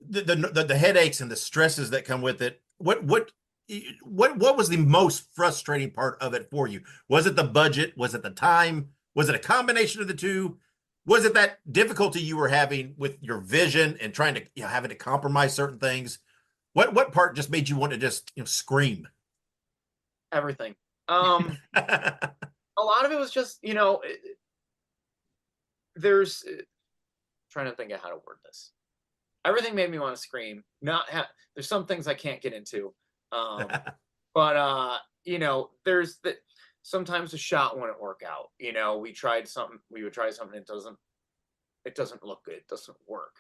the headaches and the stresses that come with it, what was the most frustrating part of it for you? Was it the budget? Was it the time? Was it a combination of the two? Was it that difficulty you were having with your vision and trying to, having to compromise certain things? What part just made you want to just, scream? Everything. A lot of it was just, there's trying to think of how to word this. Everything made me want to scream. There's some things I can't get into. But there's sometimes the shot wouldn't work out. We would try something, it doesn't look good, it doesn't work.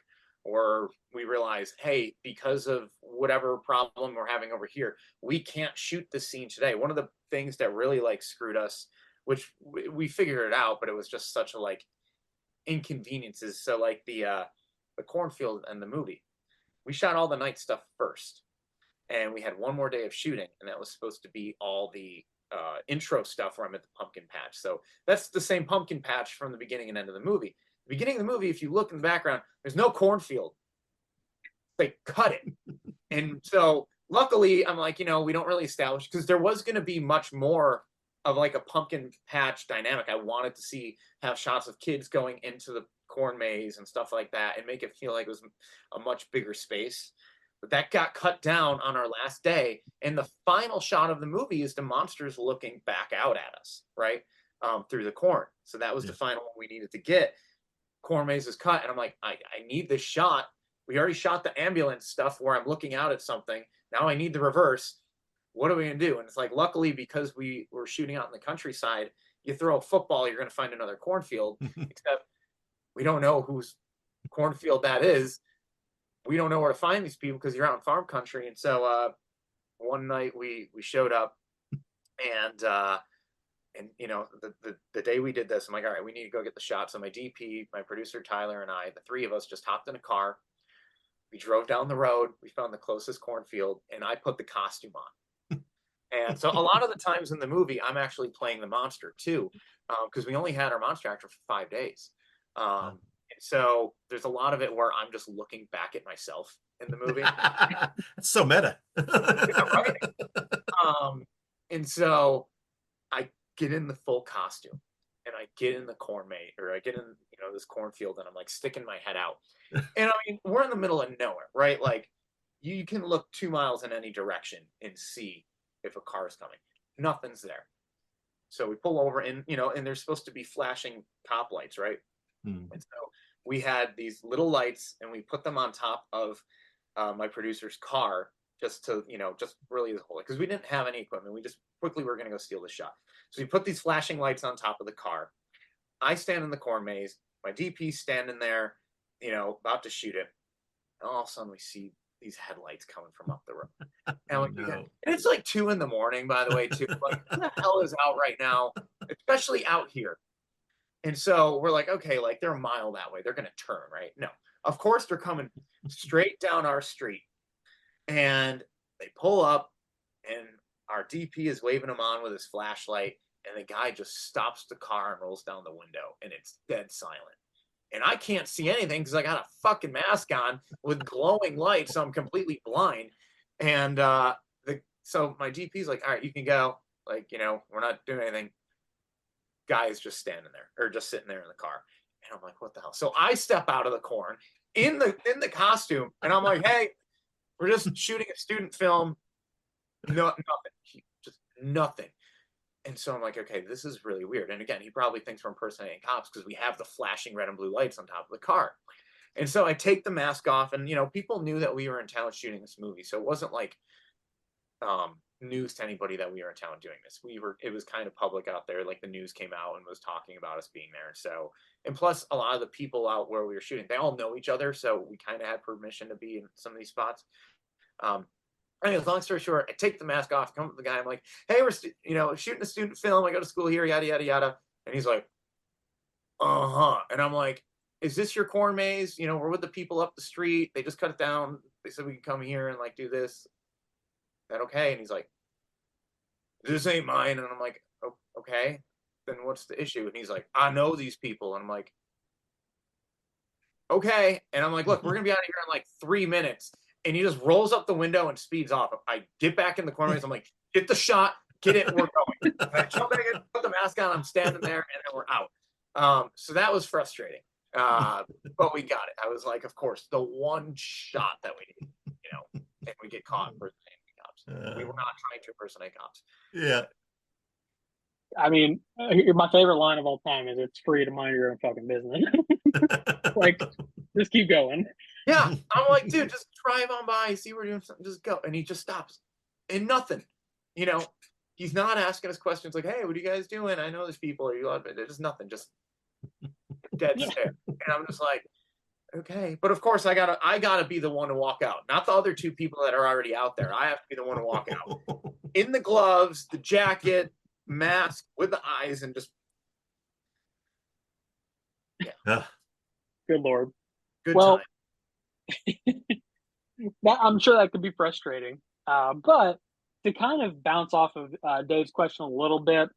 Or we realize, hey, because of whatever problem we're having over here, we can't shoot this scene today. One of the things that really screwed us, which we figured it out, but it was just such a inconveniences. So the cornfield and the movie, we shot all the night stuff first, and we had one more day of shooting, and that was supposed to be all the intro stuff where I'm at the pumpkin patch. So that's the same pumpkin patch from the beginning and end of the movie. The beginning of the movie, if you look in the background, there's no cornfield. They cut it. And so luckily, I'm like, we don't really establish, because there was going to be much more of a pumpkin patch dynamic. I wanted to have shots of kids going into the corn maze and stuff like that, and make it feel like it was a much bigger space. But that got cut down on our last day. And the final shot of the movie is the monsters looking back out at us, right? Through the corn. So that was the final one we needed to get. Corn maze is cut. And I'm like, I need this shot. We already shot the ambulance stuff where I'm looking out at something. Now I need the reverse. What are we going to do? And it's luckily, because we were shooting out in the countryside, you throw a football, you're going to find another cornfield. Except we don't know whose cornfield that is. we don't know where to find these people because you're out in farm country. And so one night we showed up, and you know, the day we did this, I'm like, all right, we need to go get the shot. So my DP, my producer Tyler, and I, the three of us, just hopped in a car. We drove down the road. We found the closest cornfield, and I put the costume on. And so a lot of the times in the movie, I'm actually playing the monster too, because we only had our monster actor for 5 days. And so there's a lot of it where I'm just looking back at myself in the movie. It's so meta. Yeah, right. And so I get in the full costume, and I get in the corn maze, or I get in, you know, this cornfield, and I'm like sticking my head out. And I mean, we're in the middle of nowhere, right? Like you can look 2 miles in any direction and see if a car is coming. Nothing's there. So we pull over, and, you know, and there's supposed to be flashing cop lights, right? And so we had these little lights, and we put them on top of my producer's car, just to, you know, just really as a whole, because we didn't have any equipment. We just quickly were going to go steal the shot. So we put these flashing lights on top of the car. I stand in the corn maze. My DP's standing there, you know, about to shoot it. And all of a sudden we see these headlights coming from up the road. And, like, No. and it's like 2 a.m, by the way, too. Like, who the hell is out right now, especially out here? And so we're like, okay, like they're a mile that way. They're going to turn, right? No, of course they're coming straight down our street. And they pull up, and our DP is waving them on with his flashlight. And the guy just stops the car and rolls down the window, and it's dead silent. And I can't see anything because I got a fucking mask on with glowing lights, so I'm completely blind. And so my DP's like, all right, you can go. Like, you know, we're not doing anything. Guy is just standing there, or just sitting there in the car. And I'm like, what the hell? So I step out of the corn in the costume, and I'm like, hey, we're just shooting a student film. No, nothing. Just nothing. And so I'm like, okay, this is really weird. And again, he probably thinks we're impersonating cops because we have the flashing red and blue lights on top of the car. And so I take the mask off, and, you know, people knew that we were in town shooting this movie. So it wasn't like news to anybody that we were in town doing this. It was kind of public out there. Like the news came out and was talking about us being there. So, and plus a lot of the people out where we were shooting, they all know each other. So we kind of had permission to be in some of these spots. Anyways, long story short, I take the mask off, come up to the guy. I'm like, hey, we're you know, shooting a student film. I go to school here, yada, yada, yada. And he's like, uh-huh. And I'm like, is this your corn maze? You know, we're with the people up the street. They just cut it down. They said we can come here and like do this. Is that okay? And he's like, this ain't mine. And I'm like, oh, okay, then what's the issue? And he's like, I know these people. And I'm like, okay. And I'm like, look, we're gonna be out of here in like 3 minutes. And he just rolls up the window and speeds off. I get back in the corner. I'm like, get the shot, get it, we're going. I jump back in, put the mask on, I'm standing there, and then we're out. So that was frustrating. But we got it. I was like, of course, the one shot that we need, you know, and we get caught impersonating cops. We were not trying to impersonate cops. Yeah. I mean, my favorite line of all time is "It's free to mind your own fucking business." Like, just keep going. Yeah, I'm like, dude, just drive on by, see we're doing something, just go. And he just stops, and nothing. You know, he's not asking us questions like, hey, what are you guys doing? I know there's people. Are you allowed? There's nothing, just dead stare. And I'm just like, okay. But of course, I gotta be the one to walk out, not the other 2 people that are already out there. I have to be the one to walk out in the gloves, the jacket, mask, with the eyes, and just Good Lord. good Well, time. I'm sure that could be frustrating. But to kind of bounce off of Dave's question a little bit,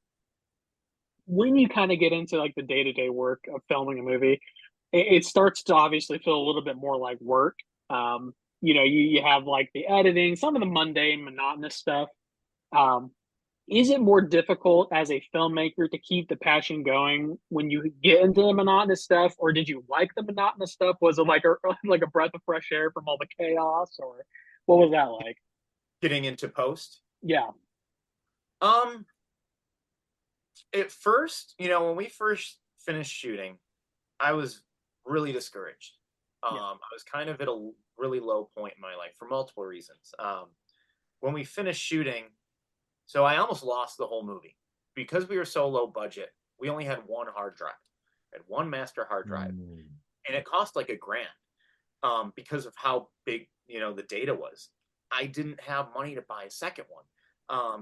when you kind of get into like the day-to-day work of filming a movie, it starts to obviously feel a little bit more like work. You know, you have like the editing, some of the mundane, monotonous stuff. Is it more difficult as a filmmaker to keep the passion going when you get into the monotonous stuff, or did you like the monotonous stuff? Was it like a breath of fresh air from all the chaos, or what was that like? Getting into post. Yeah. At first, you know, when we first finished shooting, I was really discouraged. I was kind of at a really low point in my life for multiple reasons. When we finished shooting, so I almost lost the whole movie because we were so low budget. We only had one hard drive, had one master hard drive, and it cost like $1,000. because of how big, the data was. I didn't have money to buy a second one.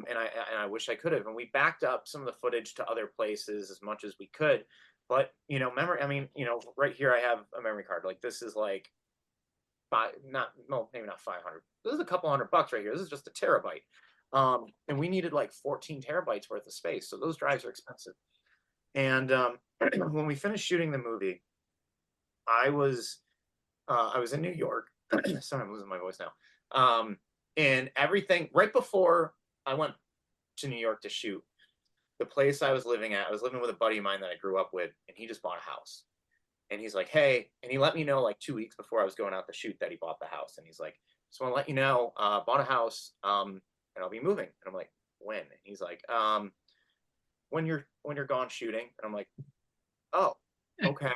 And I wish I could have. And we backed up some of the footage to other places as much as we could. But, memory, I mean, right here I have a memory card. Like this is like maybe not 500. This is a couple $100 right here. This is just a terabyte. And we needed like 14 terabytes worth of space. So those drives are expensive. And when we finished shooting the movie, I was in New York. Sorry, I'm losing my voice now. And everything right before I went to New York to shoot, the place I was living at, I was living with a buddy of mine that I grew up with, and he just bought a house. And he's like, hey, and he let me know like 2 weeks before I was going out to shoot that he bought the house. And he's like, just want to let you know, bought a house, and I'll be moving. And I'm like, when? And he's like, when you're gone shooting. And I'm like, oh, okay.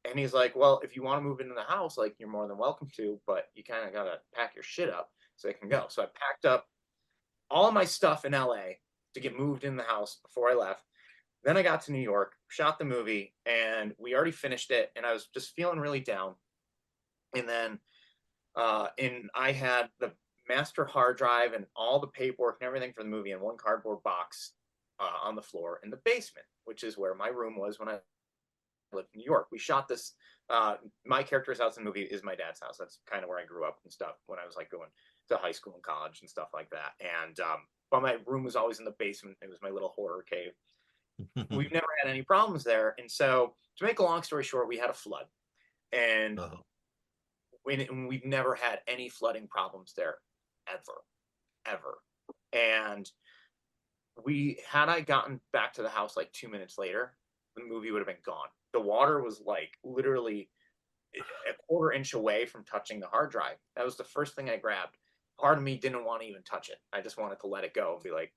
And he's like, well, if you want to move into the house, like you're more than welcome to, but you kind of got to pack your shit up so it can go. So I packed up all of my stuff in LA to get moved in the house before I left. Then I got to New York, shot the movie, and we already finished it. And I was just feeling really down. And then, I had the master hard drive and all the paperwork and everything for the movie in one cardboard box on the floor in the basement, which is where my room was when I lived in New York. We shot this. My character's house in the movie is my dad's house. That's kind of where I grew up and stuff when I was like going to high school and college and stuff like that. And but my room was always in the basement. It was my little horror cave. We've never had any problems there. And so, to make a long story short, we had a flood, and we've never had any flooding problems there, ever. And had I gotten back to the house like 2 minutes later, the movie would have been gone. The water was like literally a quarter inch away from touching the hard drive. That was the first thing I grabbed. Part of me didn't want to even touch it. I just wanted to let it go and be like,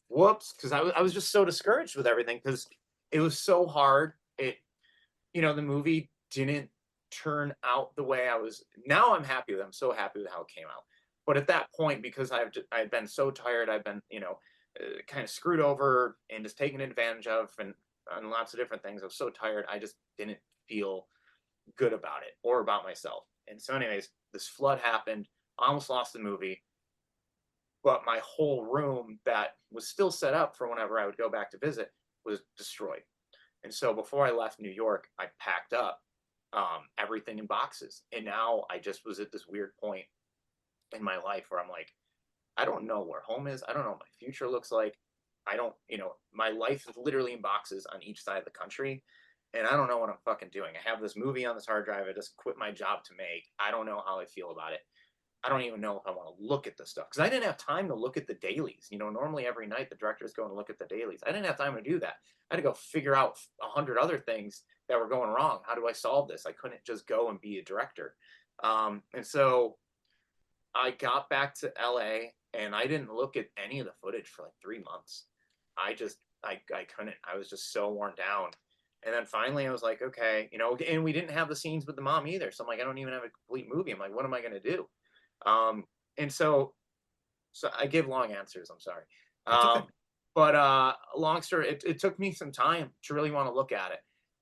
whoops, because I was just so discouraged with everything because it was so hard. The movie didn't turn out the way I was. Now I'm happy with it. I'm so happy with how it came out. But at that point, because I've been so tired, I've been, kind of screwed over and just taken advantage of and on lots of different things. I was so tired. I just didn't feel good about it or about myself. And so anyways, this flood happened. I almost lost the movie. But my whole room that was still set up for whenever I would go back to visit was destroyed. And so before I left New York, I packed up everything in boxes. And now I just was at this weird point in my life where I'm like, I don't know where home is. I don't know what my future looks like. I don't, my life is literally in boxes on each side of the country. And I don't know what I'm fucking doing. I have this movie on this hard drive I just quit my job to make. I don't know how I feel about it. I don't even know if I want to look at this stuff because I didn't have time to look at the dailies. Normally every night the directors go and look at the dailies. I didn't have time to do that. I had to go figure out 100 other things that were going wrong. How do I solve this? I couldn't just go and be a director. And so I got back to LA and I didn't look at any of the footage for like 3 months. I couldn't. I was just so worn down. And then finally I was like, okay, and we didn't have the scenes with the mom either. So I'm like, I don't even have a complete movie. I'm like, what am I going to do? And so I give long answers. I'm sorry. Okay. But long story, it took me some time to really want to look at it.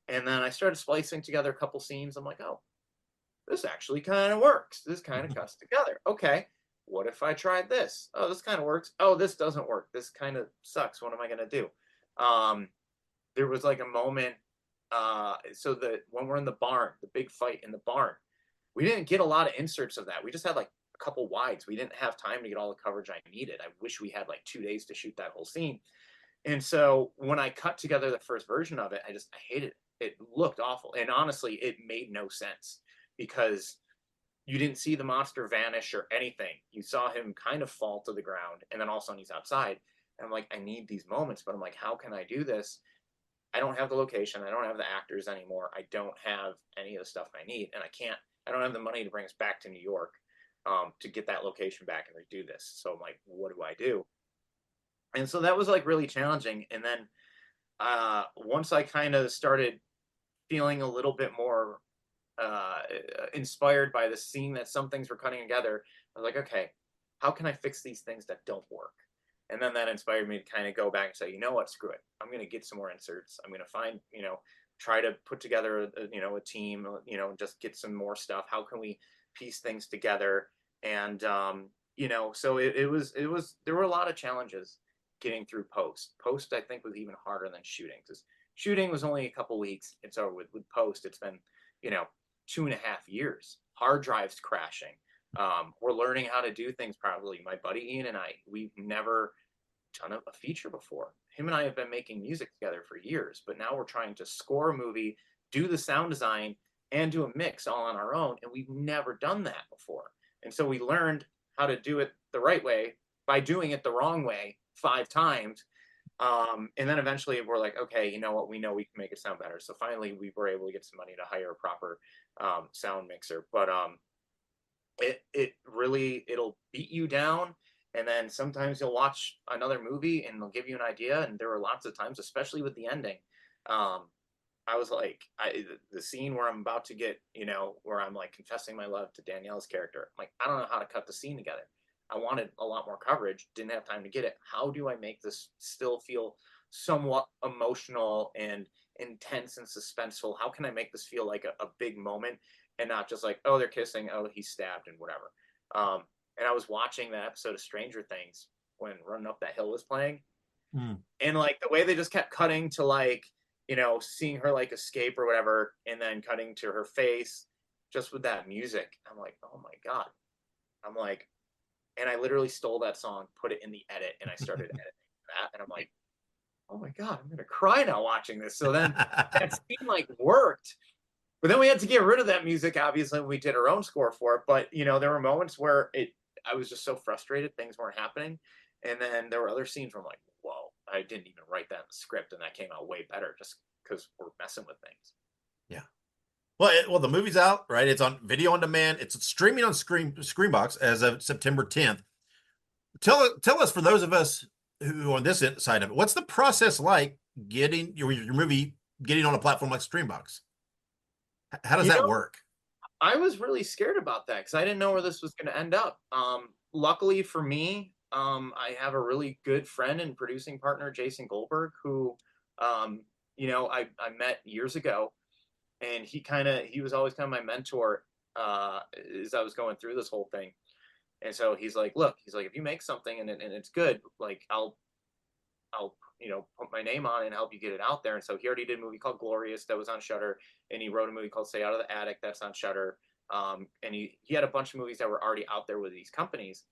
And then I started splicing together a couple scenes. I'm like, oh, this actually kind of works. This kind of cuts together. Okay. What if I tried this? Oh, this kind of works. Oh, this doesn't work. This kind of sucks. What am I going to do? There was like a moment. So that when we're in the barn, the big fight in the barn, we didn't get a lot of inserts of that. We just had like a couple wides. We didn't have time to get all the coverage I needed. I wish we had like 2 days to shoot that whole scene. And so when I cut together the first version of it, I hated it. It looked awful. And honestly, it made no sense because you didn't see the monster vanish or anything. You saw him kind of fall to the ground and then all of a sudden he's outside. And I'm like, I need these moments, but I'm like, how can I do this? I don't have the location. I don't have the actors anymore. I don't have any of the stuff I need. And I don't have the money to bring us back to New York to get that location back and redo this. So I'm like, what do I do? And so that was like really challenging. And then once I kind of started feeling a little bit more inspired by the scene that some things were cutting together, I was like, okay, how can I fix these things that don't work? And then that inspired me to kind of go back and say, you know what, screw it. I'm going to get some more inserts. I'm going to find, try to put together a team, just get some more stuff. How can we piece things together? And so it was there were a lot of challenges getting through post. I think was even harder than shooting, because shooting was only a couple weeks. It's over with post. It's been 2.5 years, hard drives crashing. We're learning how to do things properly. My buddy Ian and I, we've never done a feature before. Him and I have been making music together for years, but now we're trying to score a movie, do the sound design, and do a mix all on our own, and we've never done that before. And so we learned how to do it the right way by doing it the wrong way 5 times. And then eventually we're like, okay, you know what? We know we can make it sound better. So finally we were able to get some money to hire a proper sound mixer. But it really, it'll beat you down. And then sometimes you'll watch another movie and they'll give you an idea. And there were lots of times, especially with the ending, I was like, the scene where I'm about to get, where I'm like confessing my love to Danielle's character. I'm like, I don't know how to cut the scene together. I wanted a lot more coverage, didn't have time to get it. How do I make this still feel somewhat emotional and intense and suspenseful? How can I make this feel like a big moment and not just like, oh, they're kissing, oh, he's stabbed and whatever. And I was watching that episode of Stranger Things when Running Up That Hill was playing. And like the way they just kept cutting to like, seeing her like escape or whatever, and then cutting to her face just with that music. I'm like, oh my God. I'm like, and I literally stole that song, put it in the edit, and I started editing that. And I'm like, oh my God, I'm going to cry now watching this. So then that scene like worked. But then we had to get rid of that music, obviously, when we did our own score for it. But, there were moments where I was just so frustrated, things weren't happening. And then there were other scenes where I'm like, whoa, I didn't even write that in the script. And that came out way better just because we're messing with things. Yeah. Well, the movie's out, right? It's on video on demand. It's streaming on Screenbox as of September 10th. Tell us, for those of us who on this side of it, what's the process like getting your movie getting on a platform like Streambox? How does that work? I was really scared about that because I didn't know where this was going to end up. Luckily for me, I have a really good friend and producing partner, Jason Goldberg, who, I met years ago, and he was always kind of my mentor as I was going through this whole thing. And so he's like, look, if you make something and it's good, like I'll put my name on it and help you get it out there. And so he already did a movie called Glorious that was on Shudder, and he wrote a movie called Stay Out of the Attic that's on Shudder. And he had a bunch of movies that were already out there with these companies.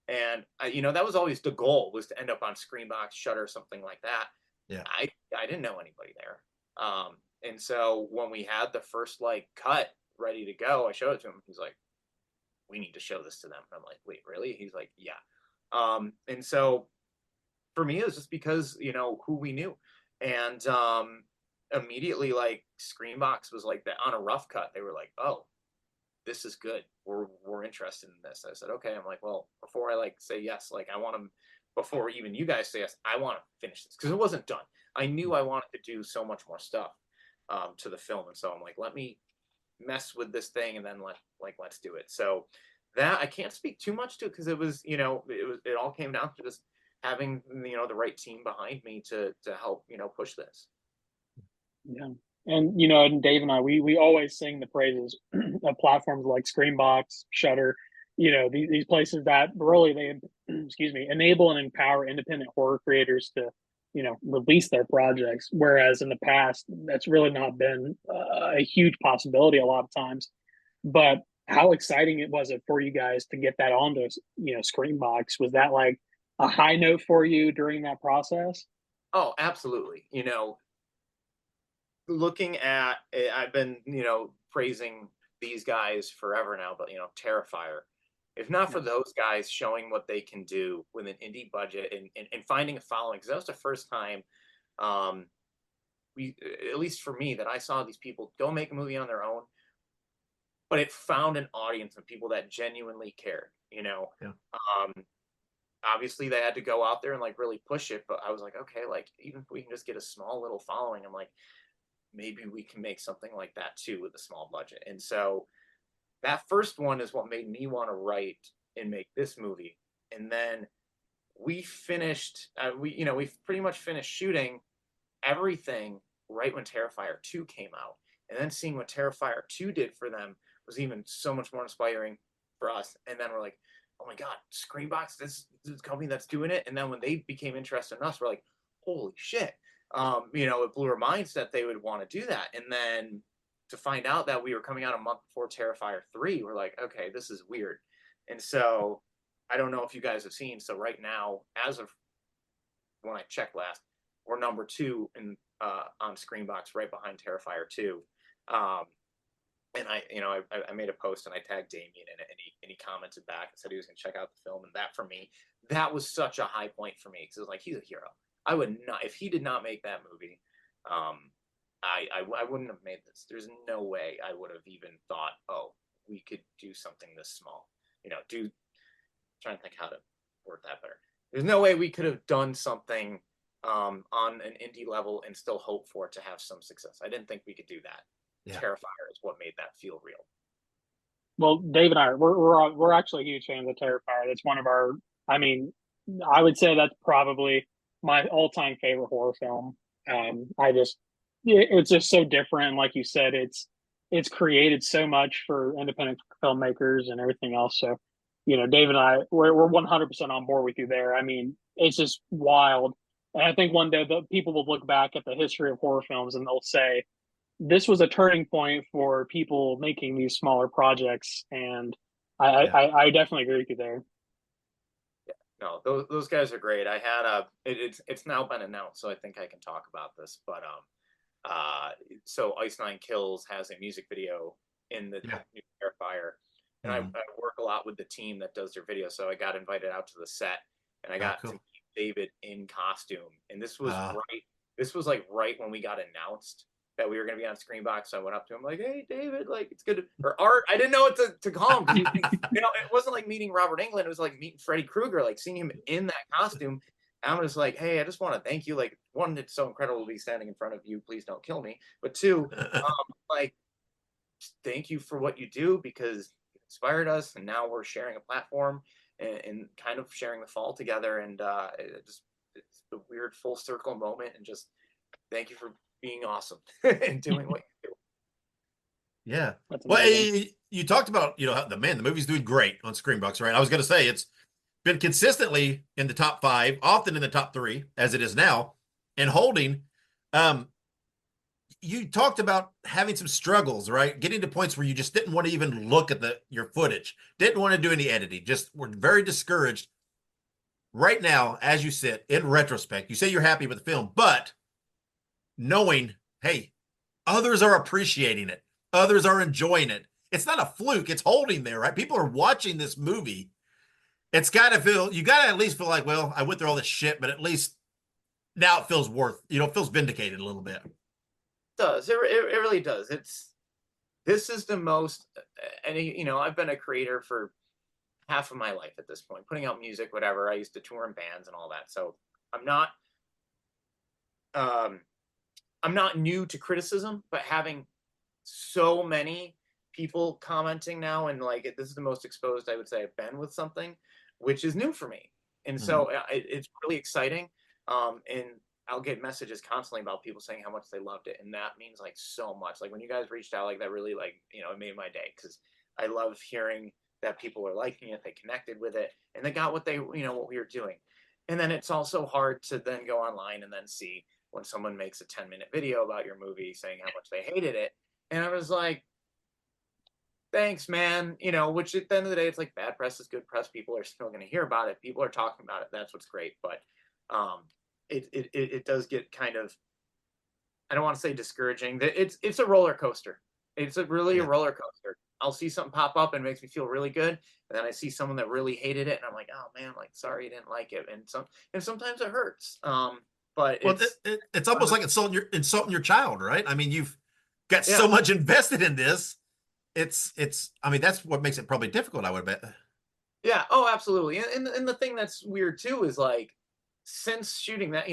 And that was always the goal, was to end up on Screenbox, Shudder, something like that. Yeah. I didn't know anybody there. And so when we had the first like cut ready to go, I showed it to him. He's like, we need to show this to them. And I'm like, wait, really? He's like, yeah. And so for me, it was just because, who we knew. And immediately, like, Screenbox was like that on a rough cut. They were like, oh, this is good. We're interested in this. I said, okay. I'm like, well, before I like say yes, like I want to, before even you guys say yes, I want to finish this, because it wasn't done. I knew I wanted to do so much more stuff to the film. And so I'm like, let me mess with this thing and then let's do it. So that I can't speak too much to, because it was, it all came down to just having, the right team behind me to help, push this. Yeah. And, and Dave and I, we always sing the praises of platforms like Screenbox, Shudder, these places that really they, enable and empower independent horror creators to, release their projects. Whereas in the past, that's really not been a huge possibility a lot of times. But how exciting was it for you guys to get that onto, Screenbox? Was that like a high note for you during that process? Oh, absolutely. Looking at it, I've been, praising these guys forever now, but, Terrifier, if not for those guys showing what they can do with an indie budget and finding a following, because that was the first time, at least for me, that I saw these people go make a movie on their own, but it found an audience of people that genuinely cared, Yeah. Obviously they had to go out there and like really push it, but I was like, okay, like even if we can just get a small little following, I'm like, maybe we can make something like that too with a small budget. And so that first one is what made me want to write and make this movie. And then we finished, we pretty much finished shooting everything right when Terrifier 2 came out. And then seeing what Terrifier 2 did for them was even so much more inspiring for us. And then we're like, oh my God, Screambox, this is a company that's doing it. And then when they became interested in us, we're like, holy shit. It blew our minds that they would want to do that. And then to find out that we were coming out a month before Terrifier 3, we're like, okay, this is weird. And so I don't know if you guys have seen. So right now, as of when I checked last, we're number 2 on Screambox, right behind Terrifier 2. And I made a post and I tagged Damien in it, and he commented back and said he was going to check out the film. And that, for me, that was such a high point for me, because it was like, he's a hero. I would not, if he did not make that movie, I wouldn't have made this. There's no way I would have even thought, oh, we could do something this small. Trying to think how to word that better. There's no way we could have done something on an indie level and still hope for it to have some success. I didn't think we could do that. Yeah. Terrifier is what made that feel real. Well, Dave and I, we're actually huge fans of Terrifier. That's one of our, I mean, I would say that's probably my all-time favorite horror film. It's just so different. And like you said, it's created so much for independent filmmakers and everything else. So, Dave and I, we're 100% on board with you there. I mean, it's just wild. And I think one day the people will look back at the history of horror films and they'll say, this was a turning point for people making these smaller projects. And I definitely agree with you there. No, those guys are great. I had it's now been announced, so I think I can talk about this. But so Ice Nine Kills has a music video in the new Terrifier, and I work a lot with the team that does their video. So I got invited out to the set, and I got to meet David in costume. And this was like right when we got announced that we were going to be on Screambox. So I went up to him like, hey, David, like, it's good. Or Art, I didn't know what to call him. It wasn't like meeting Robert Englund. It was like meeting Freddy Krueger, like seeing him in that costume. And I'm just like, hey, I just want to thank you. Like, one, it's so incredible to be standing in front of you. Please don't kill me. But two, like, thank you for what you do, because you inspired us. And now we're sharing a platform and kind of sharing the fall together. And it's a weird full circle moment. And just thank you for being awesome and doing what you do. Yeah. Well, you talked about, the movie's doing great on Screambox, right? I was going to say it's been consistently in the top 5, often in the top 3, as it is now, and holding. You talked about having some struggles, right? Getting to points where you just didn't want to even look at your footage, didn't want to do any editing, just were very discouraged. Right now, as you sit in retrospect, you say you're happy with the film, but knowing, hey, others are appreciating it. Others are enjoying it. It's not a fluke. It's holding there, right? People are watching this movie. It's got to feel, you got to at least feel like, well, I went through all this shit, but at least now it feels it feels vindicated a little bit. It does. It really does. This is the most, and I've been a creator for half of my life at this point, putting out music, whatever. I used to tour in bands and all that. So I'm not new to criticism, but having so many people commenting now, and like, this is the most exposed I would say I've been with something, which is new for me. And so it's really exciting. And I'll get messages constantly about people saying how much they loved it. And that means like so much. Like when you guys reached out, like that really it made my day, because I love hearing that people are liking it, they connected with it, and they got what what we were doing. And then it's also hard to then go online and then see when someone makes a 10-minute video about your movie saying how much they hated it. And I was like, thanks, man. Which at the end of the day, it's like bad press is good press. People are still going to hear about it. People are talking about it. That's what's great. But it does get kind of, I don't want to say discouraging. It's a roller coaster. It's really a roller coaster. I'll see something pop up and it makes me feel really good, and then I see someone that really hated it, and I'm like, oh man, like, sorry you didn't like it. And sometimes it hurts. But it's almost like insulting your child, right? I mean, you've got so much invested in this. I mean, that's what makes it probably difficult, I would bet. Yeah. Oh, absolutely. And the thing that's weird too is, like, since shooting that,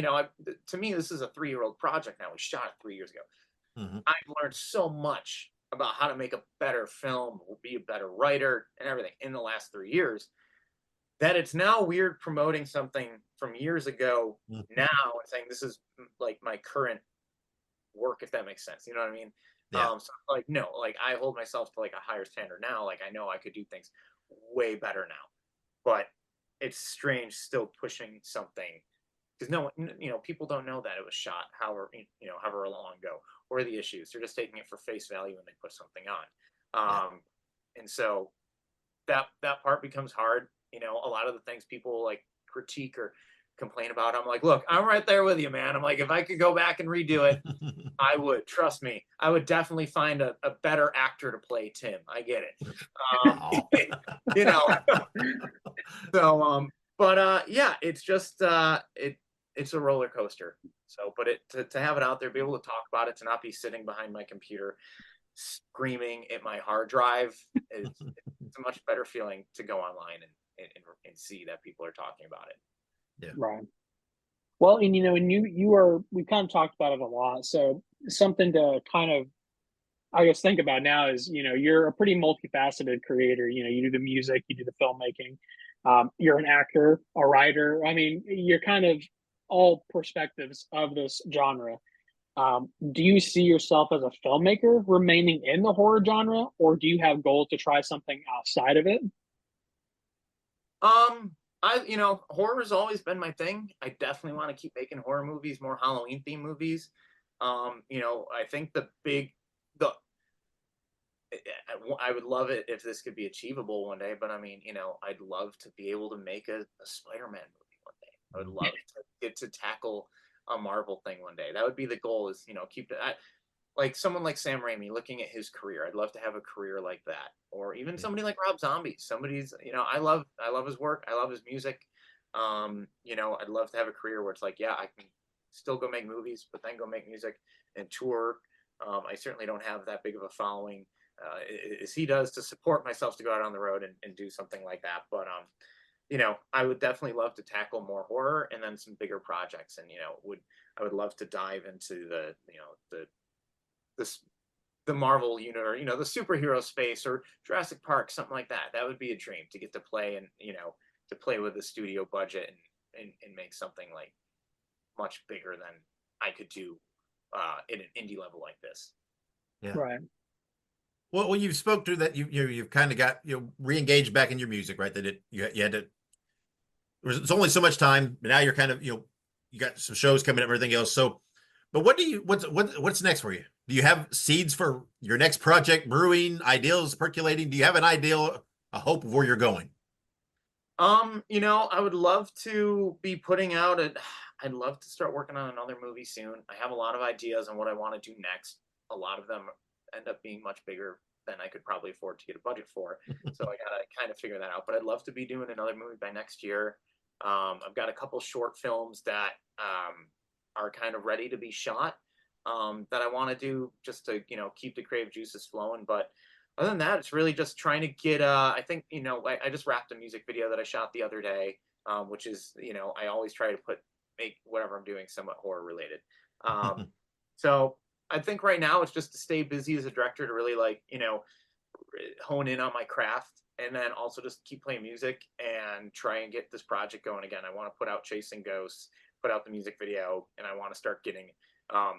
to me, this is a 3-year-old project now. We shot it 3 years ago. I've learned so much about how to make a better film, be a better writer, and everything in the last 3 years, that it's now weird promoting something from years ago now and saying this is like my current work, if that makes sense. You know what I mean? Yeah. So like, no, like I hold myself to like a higher standard now. Like I know I could do things way better now, but it's strange still pushing something because no one, people don't know that it was shot however long ago, or the issues. They're just taking it for face value when they put something Yeah. on. And so that part becomes hard. A lot of the things people like critique or complain about, I'm like, look, I'm right there with you, man. I'm like, if I could go back and redo it, I would. Trust me, I would definitely find a better actor to play Tim. I get it. Oh. You know. So but yeah, it's just it's a roller coaster. So but to have it out there, be able to talk about it, to not be sitting behind my computer screaming at my hard drive, it's a much better feeling to go online and see that people are talking about it. Yeah. Right. Well, and and we kind of talked about it a lot. So something to kind of, I guess, think about now is, you're a pretty multifaceted creator. You do the music, you do the filmmaking, you're an actor, a writer. I mean, you're kind of all perspectives of this genre. Do you see yourself as a filmmaker remaining in the horror genre, or do you have goals to try something outside of it? Horror has always been my thing. I definitely want to keep making horror movies, more Halloween themed movies. I think the I would love it if this could be achievable one day, but I mean, I'd love to be able to make a Spider-Man movie one day. I would love to get to tackle a Marvel thing one day. That would be the goal, is, keep it. Like someone like Sam Raimi, looking at his career, I'd love to have a career like that. Or even Yeah. somebody like Rob Zombie. I love his work. I love his music. I'd love to have a career where it's like, yeah, I can still go make movies, but then go make music and tour. I certainly don't have that big of a following as he does to support myself to go out on the road and do something like that. But I would definitely love to tackle more horror and then some bigger projects. And I would love to dive into this the Marvel universe, the superhero space, or Jurassic Park, something like that. That would be a dream, to get to play and to play with the studio budget and make something like much bigger than I could do in an indie level like this. Yeah. Right. Well, you spoke to that. You've kind of got re-engaged back in your music, right? That you had to. It's only so much time, but now you're kind of you got some shows coming up and everything else. So, but what's next for you? Do you have seeds for your next project brewing, ideas percolating? Do you have an ideal, a hope of where you're going? I would love to be putting out I'd love to start working on another movie soon. I have a lot of ideas on what I want to do next. A lot of them end up being much bigger than I could probably afford to get a budget for. So I gotta kind of figure that out. But I'd love to be doing another movie by next year. I've got a couple short films that are kind of ready to be shot, that I want to do, just to keep the creative juices flowing. But other than that, it's really just trying to get. I think I just wrapped a music video that I shot the other day, which is I always try to make whatever I'm doing somewhat horror related. So I think right now it's just to stay busy as a director, to really hone in on my craft, and then also just keep playing music and try and get this project going again. I want to put out Chasing Ghosts, put out the music video, and I want to start getting a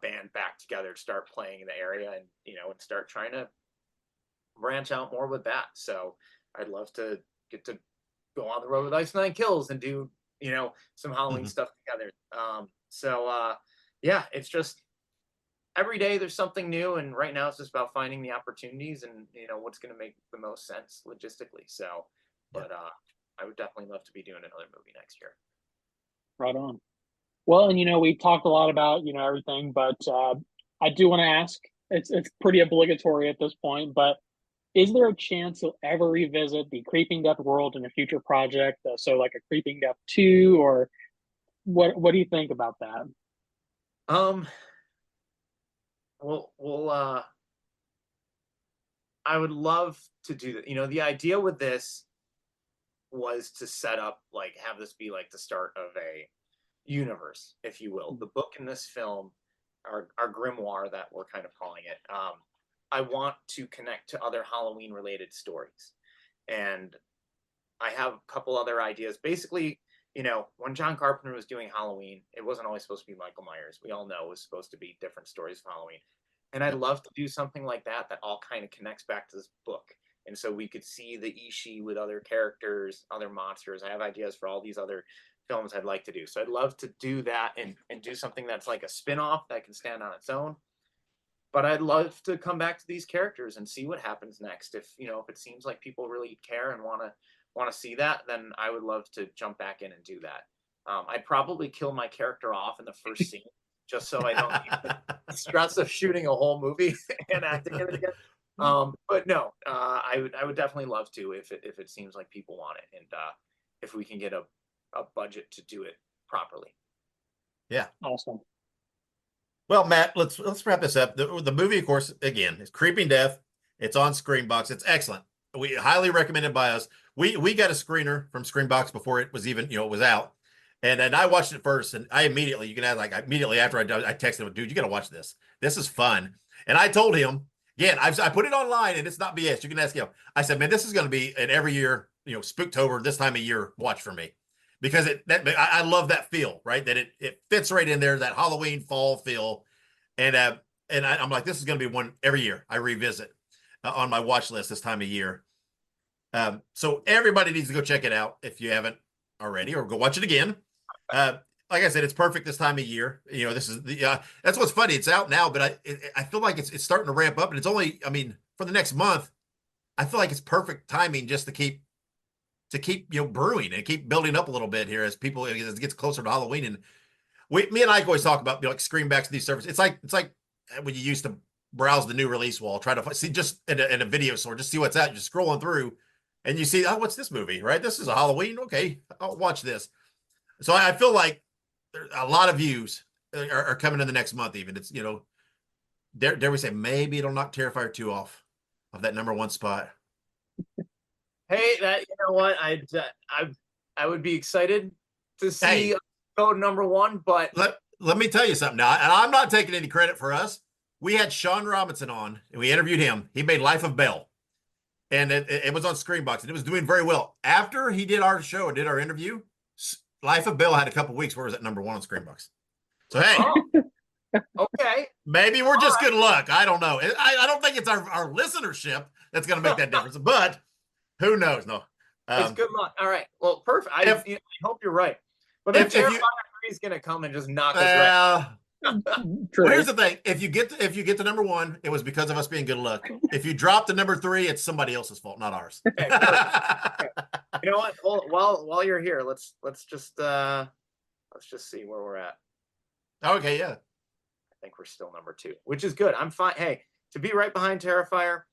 band back together to start playing in the area, and and start trying to branch out more with that. So I'd love to get to go on the road with Ice Nine Kills and do some Halloween stuff together. Yeah, it's just every day there's something new, and right now it's just about finding the opportunities and what's going to make the most sense logistically. So, but I would definitely love to be doing another movie next year. Right on. Well, and we talked a lot about everything, but I do want to ask. It's pretty obligatory at this point, but is there a chance you'll ever revisit the Creeping Death world in a future project? So, like a Creeping Death 2, or what do you think about that? Um, I would love to do that. The idea with this was to set up, have this be like the start of a universe, if you will. The book in this film, our grimoire that we're kind of calling it, I want to connect to other Halloween related stories. And I have a couple other ideas. Basically, when John Carpenter was doing Halloween, it wasn't always supposed to be Michael Myers. We all know it was supposed to be different stories of Halloween. And I'd love to do something like that all kind of connects back to this book. And so we could see the Ishi with other characters, other monsters. I have ideas for all these other films I'd like to do. So I'd love to do that and do something that's like a spin-off that can stand on its own. But I'd love to come back to these characters and see what happens next. If it seems like people really care and want to see that, then I would love to jump back in and do that. I'd probably kill my character off in the first scene, just so I don't need the stress of shooting a whole movie and acting it again. But no, I would definitely love to if it seems like people want it, and if we can get a budget to do it properly. Yeah, awesome. Well, Matt, let's wrap this up. The movie, of course, again, is Creeping Death. It's on Screenbox. It's excellent. We highly recommend it by us. We got a screener from Screenbox before it was even, it was out. And I watched it first, and I immediately, you can add, like, immediately after I texted him, dude, you got to watch this. This is fun. And I told him, again, I put it online, and it's not BS. You can ask him. I said, man, this is going to be an every year, Spooktober, this time of year watch for me. Because I love that feel, right? That it fits right in there, that Halloween fall feel. And I'm like, this is going to be one every year I revisit on my watch list this time of year. So everybody needs to go check it out if you haven't already, or go watch it again. Like I said, it's perfect this time of year. This is that's what's funny. It's out now, but I feel like it's starting to ramp up, and it's only, for the next month, I feel like it's perfect timing just to keep brewing and keep building up a little bit here as it gets closer to Halloween. And me and Ike always talk about like screenbacks to these services. It's like when you used to browse the new release wall, try to see just in a video store, just see what's out. You're scrolling through, and you see, oh, what's this movie? Right, this is a Halloween. Okay, I'll watch this. So I feel like there's a lot of views are coming in the next month. Even it's dare we say maybe it'll knock Terrifier 2 off of that #1 spot. Hey, you know what? I would be excited to see code #1, but let me tell you something now, and I'm not taking any credit for us. We had Sean Robinson on, and we interviewed him. He made Life of Bell, and it was on Screenbox, and it was doing very well. After he did our show and did our interview, Life of Bell had a couple weeks where it was at #1 on Screenbox. So hey, okay, maybe we're just good luck. I don't know. I don't think it's our listenership that's going to make that difference, but who knows? No, it's good luck. All right, well, perfect. I hope you're right. But then Terrifier 3 is going to come and just knock us right. Well, here's the thing: if you get to #1, it was because of us being good luck. If you drop to #3, it's somebody else's fault, not ours. Okay, okay. You know what? While you're here, let's just see where we're at. Okay, yeah. I think we're still #2, which is good. I'm fine. Hey, to be right behind Terrifier,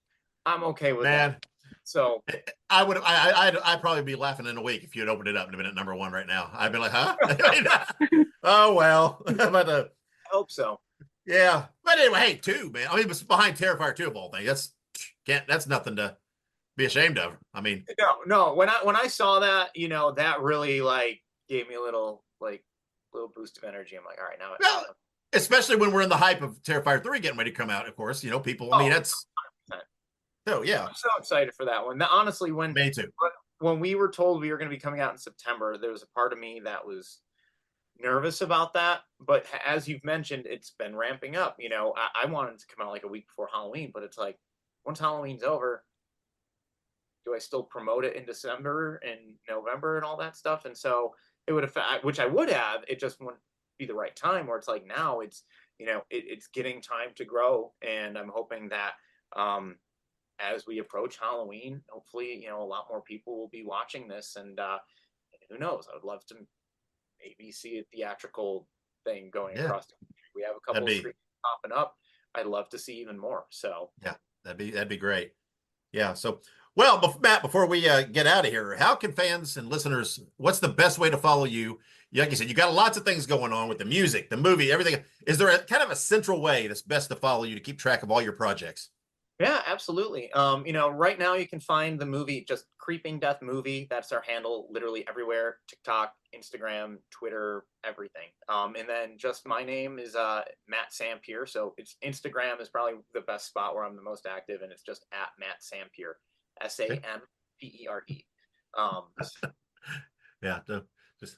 I'm okay with that. So I'd probably be laughing in a week if you had opened it up and been at #1 right now. I'd be like, huh? Oh well. I hope so. Yeah, but anyway, hey, 2, man. It's behind Terrifier 2 of all things. That's nothing to be ashamed of. No. When I saw that, that really like gave me a little boost of energy. I'm like, all right, now. Well, especially when we're in the hype of Terrifier 3 getting ready to come out. Of course, people. That's. 100%. Oh yeah, I'm so excited for that one. Honestly, me too. When we were told we were going to be coming out in September, there was a part of me that was nervous about that. But as you've mentioned, it's been ramping up. I wanted to come out like a week before Halloween, but it's like once Halloween's over, do I still promote it in December and November and all that stuff? And so it would have, which I would have, it just wouldn't be the right time. Where it's like now it's it's getting time to grow, and I'm hoping that as we approach Halloween, hopefully, a lot more people will be watching this, and who knows? I would love to maybe see a theatrical thing going across the country. We have a couple of screens popping up. I'd love to see even more. So yeah, that'd be great. Yeah. So, well, Matt, before we get out of here, how can fans and listeners? What's the best way to follow you? Like you said, you got lots of things going on with the music, the movie, everything. Is there a kind of a central way that's best to follow you to keep track of all your projects? Yeah, absolutely. Right now you can find the movie, just Creeping Death Movie. That's our handle literally everywhere. TikTok, Instagram, Twitter, everything. And then just my name is Matt Sampere. So it's Instagram is probably the best spot where I'm the most active, and it's just at Matt Sampere, Sampere. Yeah, just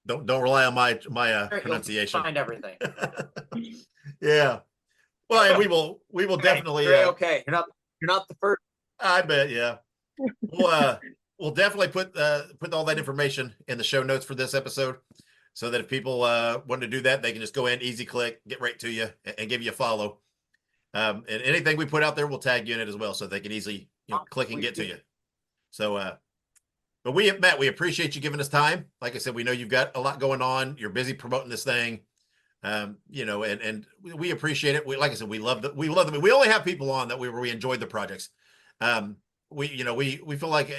Don't rely on my You'll pronunciation. find everything. Yeah. Well, and we will definitely. You're okay. You're not the first. I bet. Yeah. We'll definitely put all that information in the show notes for this episode, so that if people want to do that, they can just go in, easy click, get right to you, and give you a follow. And anything we put out there, we'll tag you in it as well, so they can easily click and get to you. So, but Matt, we appreciate you giving us time. Like I said, we know you've got a lot going on. You're busy promoting this thing. And we appreciate it. Like I said, we love them. We only have people on that we enjoyed the projects. We feel like,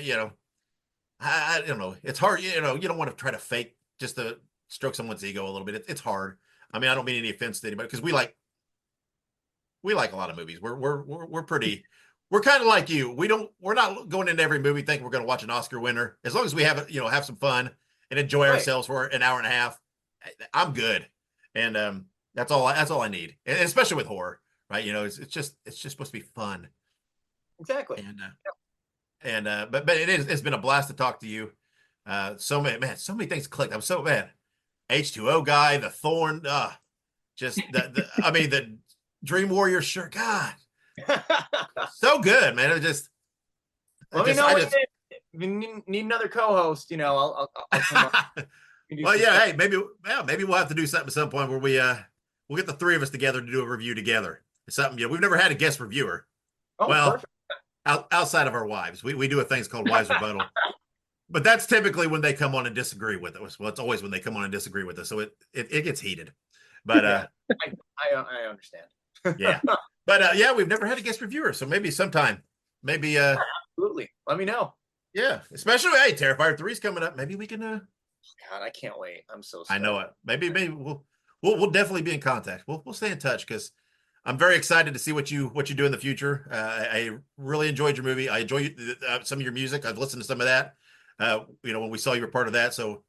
I don't know. It's hard. You don't want to try to fake just to stroke someone's ego a little bit. It's hard. I mean, I don't mean any offense to anybody, because we like a lot of movies. We're kind of like you. We're not going into every movie thinking we're going to watch an Oscar winner. As long as we have some fun and enjoy ourselves for an hour and a half, I'm good. And that's all I need. And especially with horror, right? It's just supposed to be fun. Exactly. But it's been a blast to talk to you. So many things clicked. I'm so mad. H2O guy, the Thorn, just the Dream Warrior shirt. God, so good, man. It just let me know if you need another co-host. I'll well, yeah. Hey, maybe we'll have to do something at some point where we'll get the three of us together to do a review together. It's something we've never had a guest reviewer. Oh, well, perfect. Outside of our wives, we do a thing called Wives Rebuttal. But that's typically when they come on and disagree with us. Well, it's always when they come on and disagree with us. So it gets heated. But I understand. Yeah. But we've never had a guest reviewer. So maybe sometime. Maybe absolutely. Let me know. Yeah. Especially Terrifier 3's coming up. Maybe we can God, I can't wait. I'm so sorry. I know it. Maybe we'll definitely be in contact. We'll stay in touch, because I'm very excited to see what you do in the future. I really enjoyed your movie. I enjoy some of your music. I've listened to some of that. When we saw you were part of that. So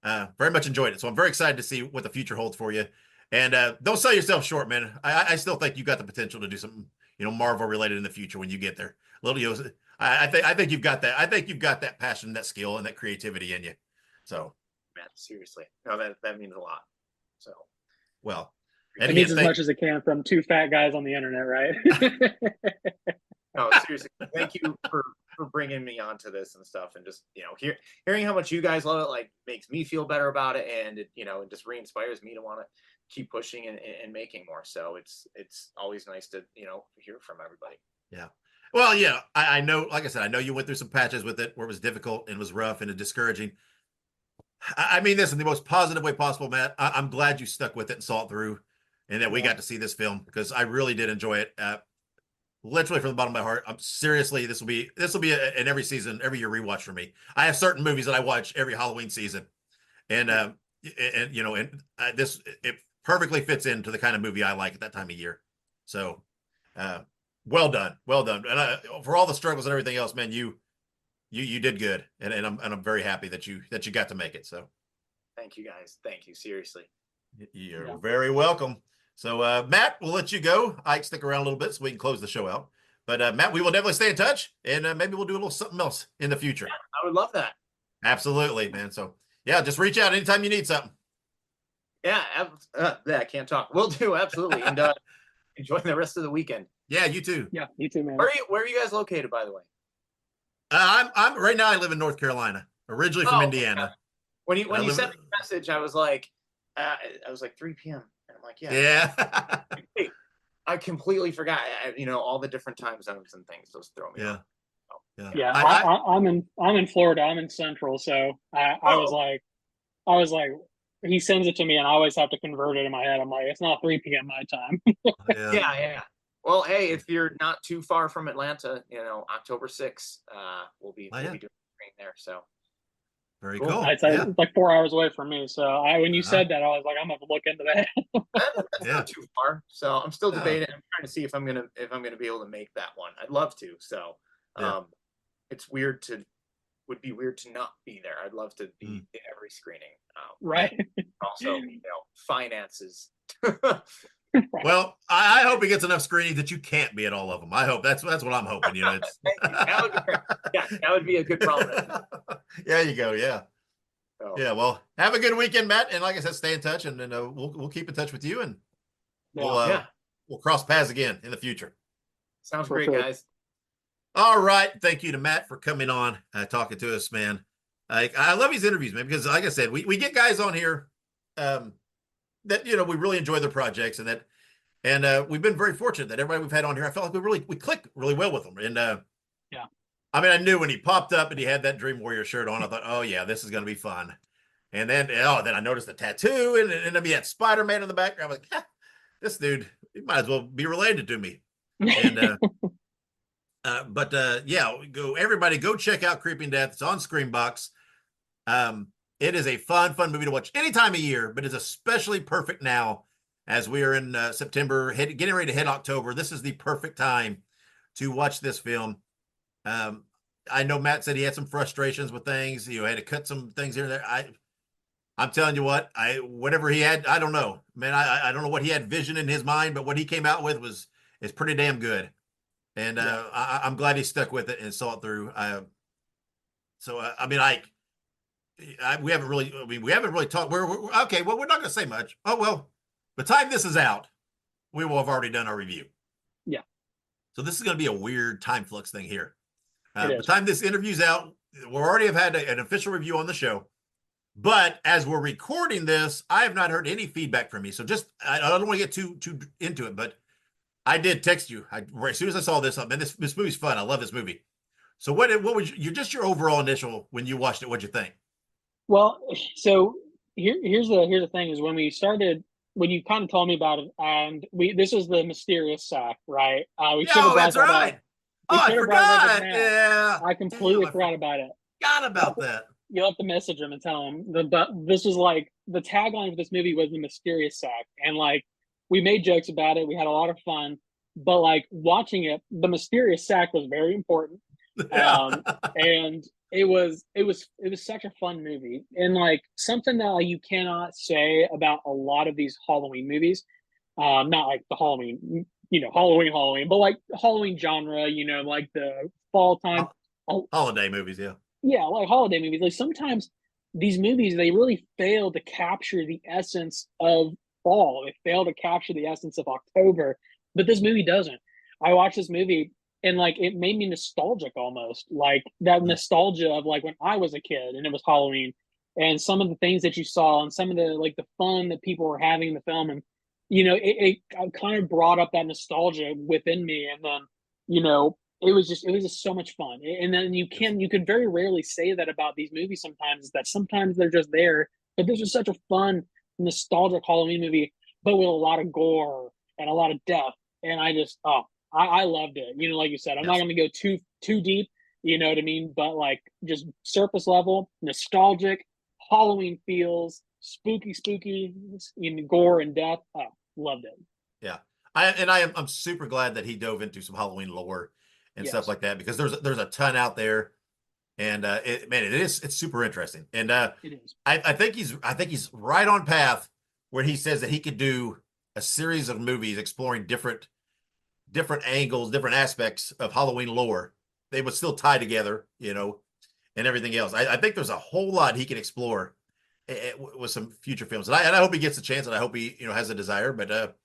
very much enjoyed it. So I'm very excited to see what the future holds for you. And don't sell yourself short, man. I still think you got the potential to do something, Marvel related in the future when you get there. I think you've got that. I think you've got that passion, that skill, and that creativity in you. So, man, seriously, no, that means a lot. So, well, it means as much as it can from two fat guys on the internet, right? No, seriously, thank you for bringing me onto this and stuff, and just hearing how much you guys love it, like, makes me feel better about it, and it just re-inspires me to want to keep pushing and making more. So it's always nice to hear from everybody. Yeah. Well, yeah, I know. Like I said, I know you went through some patches with it where it was difficult and was rough and discouraging. I mean this in the most positive way possible, Matt. I'm glad you stuck with it and saw it through, and that we got to see this film, because I really did enjoy it. Literally from the bottom of my heart. I'm seriously, this will be an every season, every year rewatch for me. I have certain movies that I watch every Halloween season, and this it perfectly fits into the kind of movie I like at that time of year. So, well done. And for all the struggles and everything else, man, you did good, and I'm very happy that you got to make it. So, thank you guys. Thank you, seriously. You're very welcome. So, Matt, we'll let you go. Ike, stick around a little bit so we can close the show out. But Matt, we will definitely stay in touch, and maybe we'll do a little something else in the future. Yeah, I would love that. Absolutely, man. So, yeah, just reach out anytime you need something. Yeah, I can't talk. We'll do, absolutely. And enjoy the rest of the weekend. Yeah, you too. Yeah, you too, man. Where are you guys located, by the way? I'm right now. I live in North Carolina, originally from Indiana. Okay. When you sent me a message, I was like 3 p.m. and I'm like, yeah. Hey, I completely forgot. All the different time zones and things. Those throw me off. Yeah, I'm in Florida. I'm in Central, so I was like, he sends it to me, and I always have to convert it in my head. I'm like, it's not 3 p.m. my time. Yeah. Well, hey, if you're not too far from Atlanta, October 6th, we'll be doing a screen there. So very cool. It's like 4 hours away from me. So when you said that, I was like, I'm gonna look into that. That's not too far. So I'm still debating. I'm trying to see if I'm gonna be able to make that one. I'd love to. So would be weird to not be there. I'd love to be in every screening. Right. Also, finances. Well, I hope it gets enough screenings that you can't be at all of them. I hope that's what I'm hoping. That would be a good problem. There you go. Yeah. So, Yeah, well, have a good weekend, Matt. And like I said, stay in touch, and then we'll keep in touch with you, and Yeah, we'll cross paths again in the future. sounds for great, sure. guys. All right, thank you to Matt for coming on, talking to us, man. I love these interviews, man, because like I said, we get guys on here that we really enjoy their projects, and we've been very fortunate that everybody we've had on here, I felt like we click really well with them, and Yeah. I mean, I knew when he popped up and he had that Dream Warrior shirt on, I thought, oh yeah, this is going to be fun. And then I noticed the tattoo, and then he had Spider-Man in the background. I'm like, this dude, he might as well be related to me. And yeah, everybody go check out Creeping Death. It's on Screambox. It is a fun movie to watch any time of year, but it's especially perfect now as we are in September, getting ready to hit October. This is the perfect time to watch this film. I know Matt said he had some frustrations with things. Had to cut some things here and there. I'm telling you what, whatever he had, I don't know, man. I don't know what he had vision in his mind, but what he came out with is pretty damn good. And I'm glad he stuck with it and saw it through. I mean, we haven't really talked. We're okay. Well, we're not going to say much. Oh well, by the time this is out, we will have already done our review. Yeah. So this is going to be a weird time flux thing here. By It the is. time this interview's out, we'll already have had an official review on the show. But as we're recording this, I have not heard any feedback from you. So I don't want to get too into it, but I did text you. As soon as I saw this, man, this movie's fun. I love this movie. So what was your overall initial when you watched it? What'd you think? Well, so here's the thing is when you kind of told me about it, and this was the mysterious sack, right? We should have Oh, brought that's that right. up. Oh, We I should have brought it up with forgot. Matt. Yeah. I completely Damn, forgot about it. forgot about that. You'll have to message him and tell him. But this was like the tagline of this movie was the mysterious sack, and like we made jokes about it. We had a lot of fun, but like watching it, the mysterious sack was very important. Yeah. And it was such a fun movie, and like something that like, you cannot say about a lot of these Halloween movies. Not like the Halloween, Halloween, but like Halloween genre, like the fall time. Holiday movies, yeah. Yeah, like holiday movies. Like sometimes these movies they really fail to capture the essence of fall. They fail to capture the essence of October, but this movie doesn't. I watched this movie and like it made me nostalgic almost, like that nostalgia of like when I was a kid and it was Halloween, and some of the things that you saw and some of the like the fun that people were having in the film, and it kind of brought up that nostalgia within me, and then it was just so much fun. And then you could very rarely say that about these movies sometimes, that sometimes they're just there, but this was such a fun nostalgic Halloween movie, but with a lot of gore and a lot of death. And I loved it. Like you said, I'm not Yes. going to go too deep, you know what I mean, but like just surface level, nostalgic, Halloween feels, spooky, gore and death. Oh, loved it. Yeah. I'm super glad that he dove into some Halloween lore and stuff Yes, like that, because there's a ton out there, and it's super interesting. And it is. I think he's right on path where he says that he could do a series of movies exploring different angles, different aspects of Halloween lore. They would still tie together, and everything else. I think there's a whole lot he can explore with some future films, and I hope he gets a chance, and I hope he has a desire. But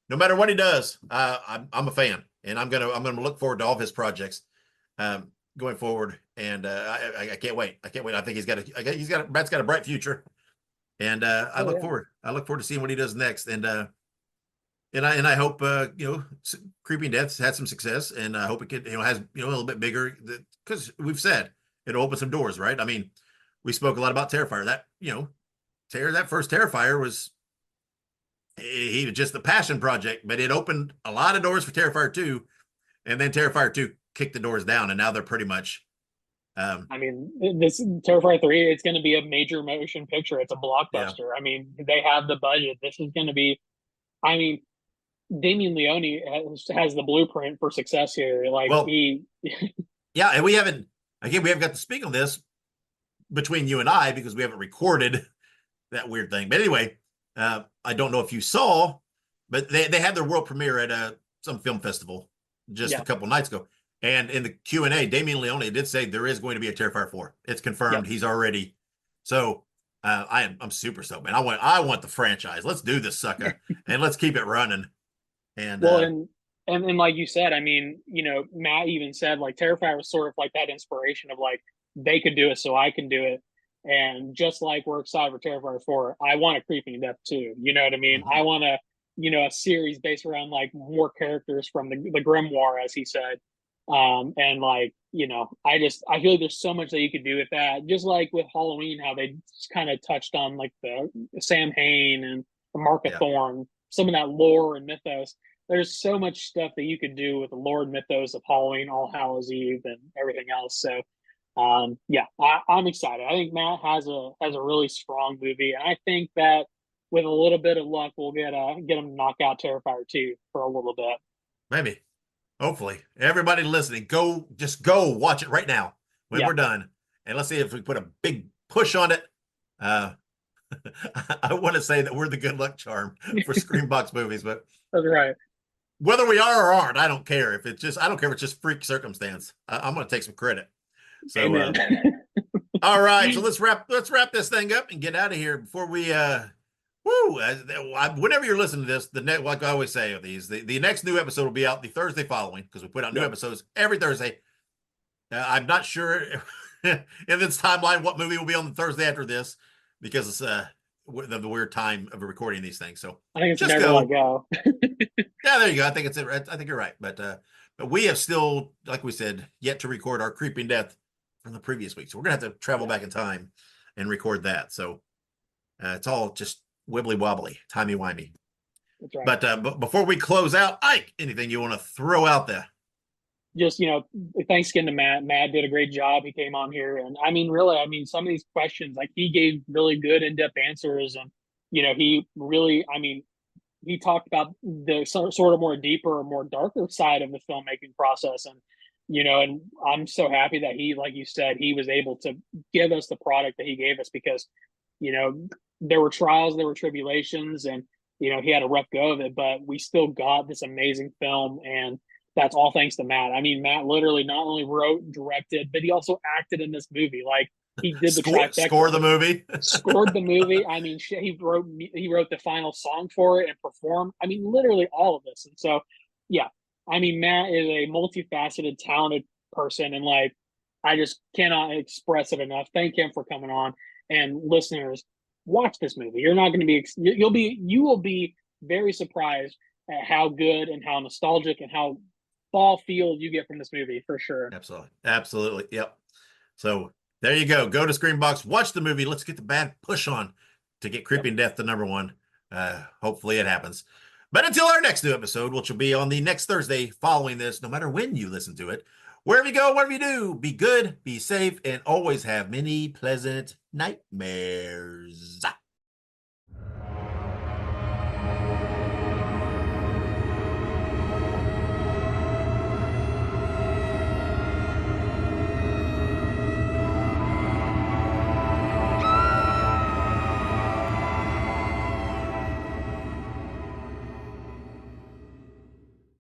no matter what he does, I'm a fan, and I'm gonna look forward to all of his projects going forward. And I can't wait. I can't wait. I think Matt's got a bright future, and I look forward. I look forward to seeing what he does next. And I hope Creeping Death's had some success, and I hope it could has a little bit bigger, because we've said it'll open some doors, right? I mean, we spoke a lot about Terrifier. That first Terrifier was he was just the passion project, but it opened a lot of doors for Terrifier 2, and then Terrifier 2 kicked the doors down, and now they're pretty much. I mean, this Terrifier 3, it's going to be a major motion picture. It's a blockbuster. Yeah. I mean, they have the budget. This is going to be, I mean, Damien Leone has the blueprint for success here. Like Well, yeah, and we haven't got to speak on this between you and I, because we haven't recorded that weird thing. But anyway, I don't know if you saw, but they had their world premiere at some film festival just a couple nights ago. And in the Q&A, Damien Leone did say there is going to be a Terrifier 4. It's confirmed. He's already. So I'm super stoked, man. I want the franchise. Let's do this sucker and let's keep it running. And Well, and like you said, I mean, Matt even said like Terrifier was sort of like that inspiration of like they could do it, so I can do it. And just like we're excited for Terrifier 4, I want a Creeping Death too. You know what I mean? Mhm. I want a series based around like more characters from the grimoire, as he said. And like, I feel like there's so much that you could do with that. Just like with Halloween, how they kind of touched on like the Sam Hain and the Mark of Yeah. Thorn, some of that lore and mythos. There's so much stuff that you could do with the lore and mythos of Halloween, All Hallows Eve, and everything else. So, yeah, I'm excited. I think Matt has a really strong movie, and I think that with a little bit of luck, we'll get him to knock out Terrifier 2 for a little bit. Maybe. Hopefully. Everybody listening, just go watch it right now when Yeah, we're done. And let's see if we put a big push on it. Uh, I want to say that we're the good luck charm for Screambox movies, but that's right. whether we are or aren't, I don't care. I don't care if it's just freak circumstance. I'm going to take some credit. So, Amen. all right. So let's wrap this thing up and get out of here before we, whenever you're listening to this, like I always say of these, the next new episode will be out the Thursday following because we put out new episodes every Thursday. I'm not sure in this timeline what movie will be on the Thursday after this because it's the weird time of recording these things. So I think it's just never go. let go. Yeah, there you go. I think you're right. But we have still, like we said, yet to record our Creeping Death from the previous week. So we're gonna have to travel back in time and record that. So it's all just wibbly wobbly, timey wimey. That's right. But before we close out, Ike, anything you want to throw out there? Just thanks again to Matt. Matt did a great job. He came on here, and I mean, really, some of these questions, like he gave really good in-depth answers, and he really, he talked about the sort of more deeper or more darker side of the filmmaking process, and I'm so happy that he, like you said, he was able to give us the product that he gave us because there were trials, there were tribulations, and he had a rough go of it, but we still got this amazing film, and that's all thanks to Matt. I mean, Matt literally not only wrote, directed, but he also acted in this movie. Like he did the trifecta. Score the movie. Scored the movie. I mean, he wrote the final song for it and performed. I mean, literally all of this. And so, yeah, I mean, Matt is a multifaceted, talented person, and like I just cannot express it enough. Thank him for coming on. And listeners, watch this movie. You're not going to be you will be very surprised at how good and how nostalgic and how fall feel you get from this movie for sure. Absolutely. Yep. So there you go. Go to Screenbox, watch the movie. Let's get the bad push on to get Creeping Death to #1. Hopefully it happens. But until our next new episode, which will be on the next Thursday following this, no matter when you listen to it, wherever you go, whatever you do, be good, be safe, and always have many pleasant nightmares.